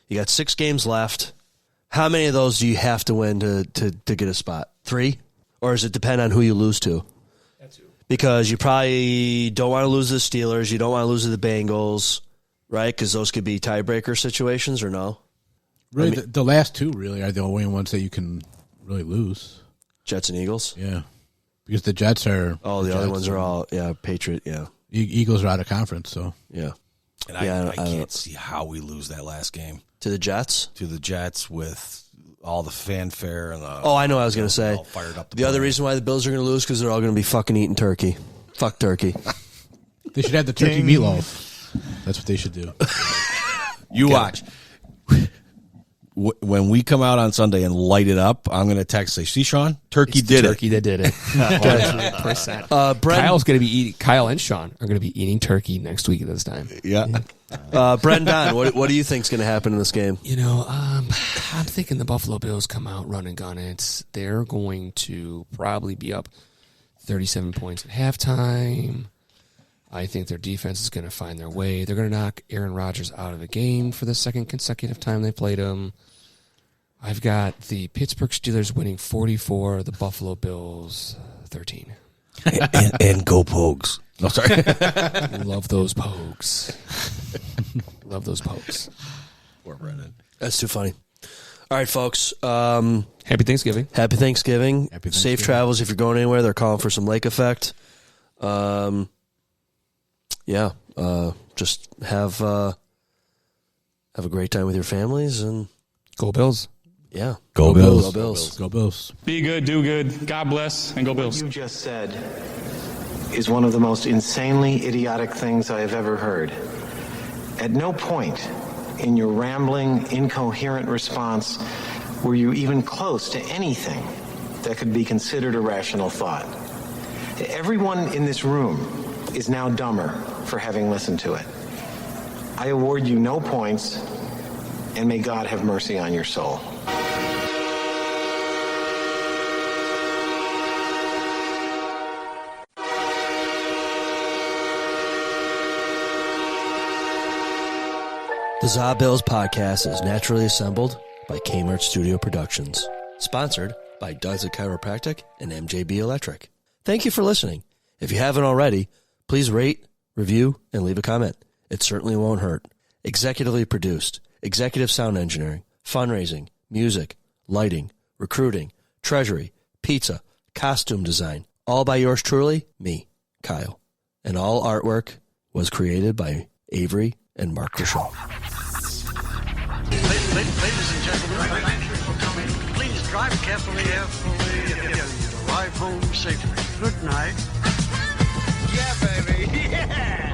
Speaker 1: You got 6 games left. How many of those do you have to win to get a spot? 3? Or does it depend on who you lose to? Because you probably don't want to lose to the Steelers. You don't want to lose to the Bengals, right? Because those could be tiebreaker situations, or no?
Speaker 5: Really, the last 2 really are the only ones that you can really lose.
Speaker 1: Jets and Eagles?
Speaker 5: Yeah. Because the Jets are...
Speaker 1: Oh, the other ones are all, Patriot, yeah.
Speaker 5: Eagles are out of conference, so...
Speaker 1: Yeah.
Speaker 8: And I can't see how we lose that last game.
Speaker 1: To the Jets?
Speaker 8: To the Jets with... all the fanfare and the...
Speaker 1: Oh, I know what I was going to say.
Speaker 8: Fired up
Speaker 1: the other reason why the Bills are going to lose because they're all going to be fucking eating turkey. Fuck turkey.
Speaker 5: They should have the turkey meatloaf. That's what they should do.
Speaker 8: You watch. When we come out on Sunday and light it up, I'm going to text say, "See, Sean, turkey did it."
Speaker 7: Turkey that did it. 100%. Kyle's going to be eating. Kyle and Sean are going to be eating turkey next week at this time.
Speaker 8: Yeah.
Speaker 1: Brendan, what do you think's going to happen in this game?
Speaker 7: I'm thinking the Buffalo Bills come out run and gun it. They're going to probably be up 37 points at halftime. I think their defense is going to find their way. They're going to knock Aaron Rodgers out of the game for the second consecutive time they played him. I've got the Pittsburgh Steelers winning 44, the Buffalo Bills 13.
Speaker 8: and go Pogues. No, sorry.
Speaker 7: Love those Pogues. Love those Pogues.
Speaker 8: Poor Brendan.
Speaker 1: That's too funny. All right, folks.
Speaker 7: Happy Thanksgiving.
Speaker 1: Happy Thanksgiving.
Speaker 5: Happy
Speaker 1: Safe
Speaker 5: Thanksgiving.
Speaker 1: travels if you're going anywhere. They're calling for some lake effect. Just have a great time with your families and
Speaker 7: Go Bills.
Speaker 1: yeah,
Speaker 8: Go Bills.
Speaker 1: Go Bills.
Speaker 5: Go Bills.
Speaker 9: Be good, do good. God bless, and go Bills.
Speaker 10: What you just said is one of the most insanely idiotic things I have ever heard. At no point in your rambling, incoherent response were you even close to anything that could be considered a rational thought. Everyone in this room is now dumber for having listened to it. I award you no points and may God have mercy on your soul.
Speaker 1: The ZaBillsPodcast is naturally assembled by Kmart Studio Productions. Sponsored by Does It Chiropractic and MJB Electric. Thank you for listening. If you haven't already, please rate, review, and leave a comment. It certainly won't hurt. Executively produced, executive sound engineering, fundraising, music, lighting, recruiting, treasury, pizza, costume design, all by yours truly, me, Kyle. And all artwork was created by Avery and Mark Grisham.
Speaker 11: Ladies and gentlemen, thank you for coming. Please drive carefully and arrive home safely. Good night.
Speaker 3: Yeah, baby. Yeah.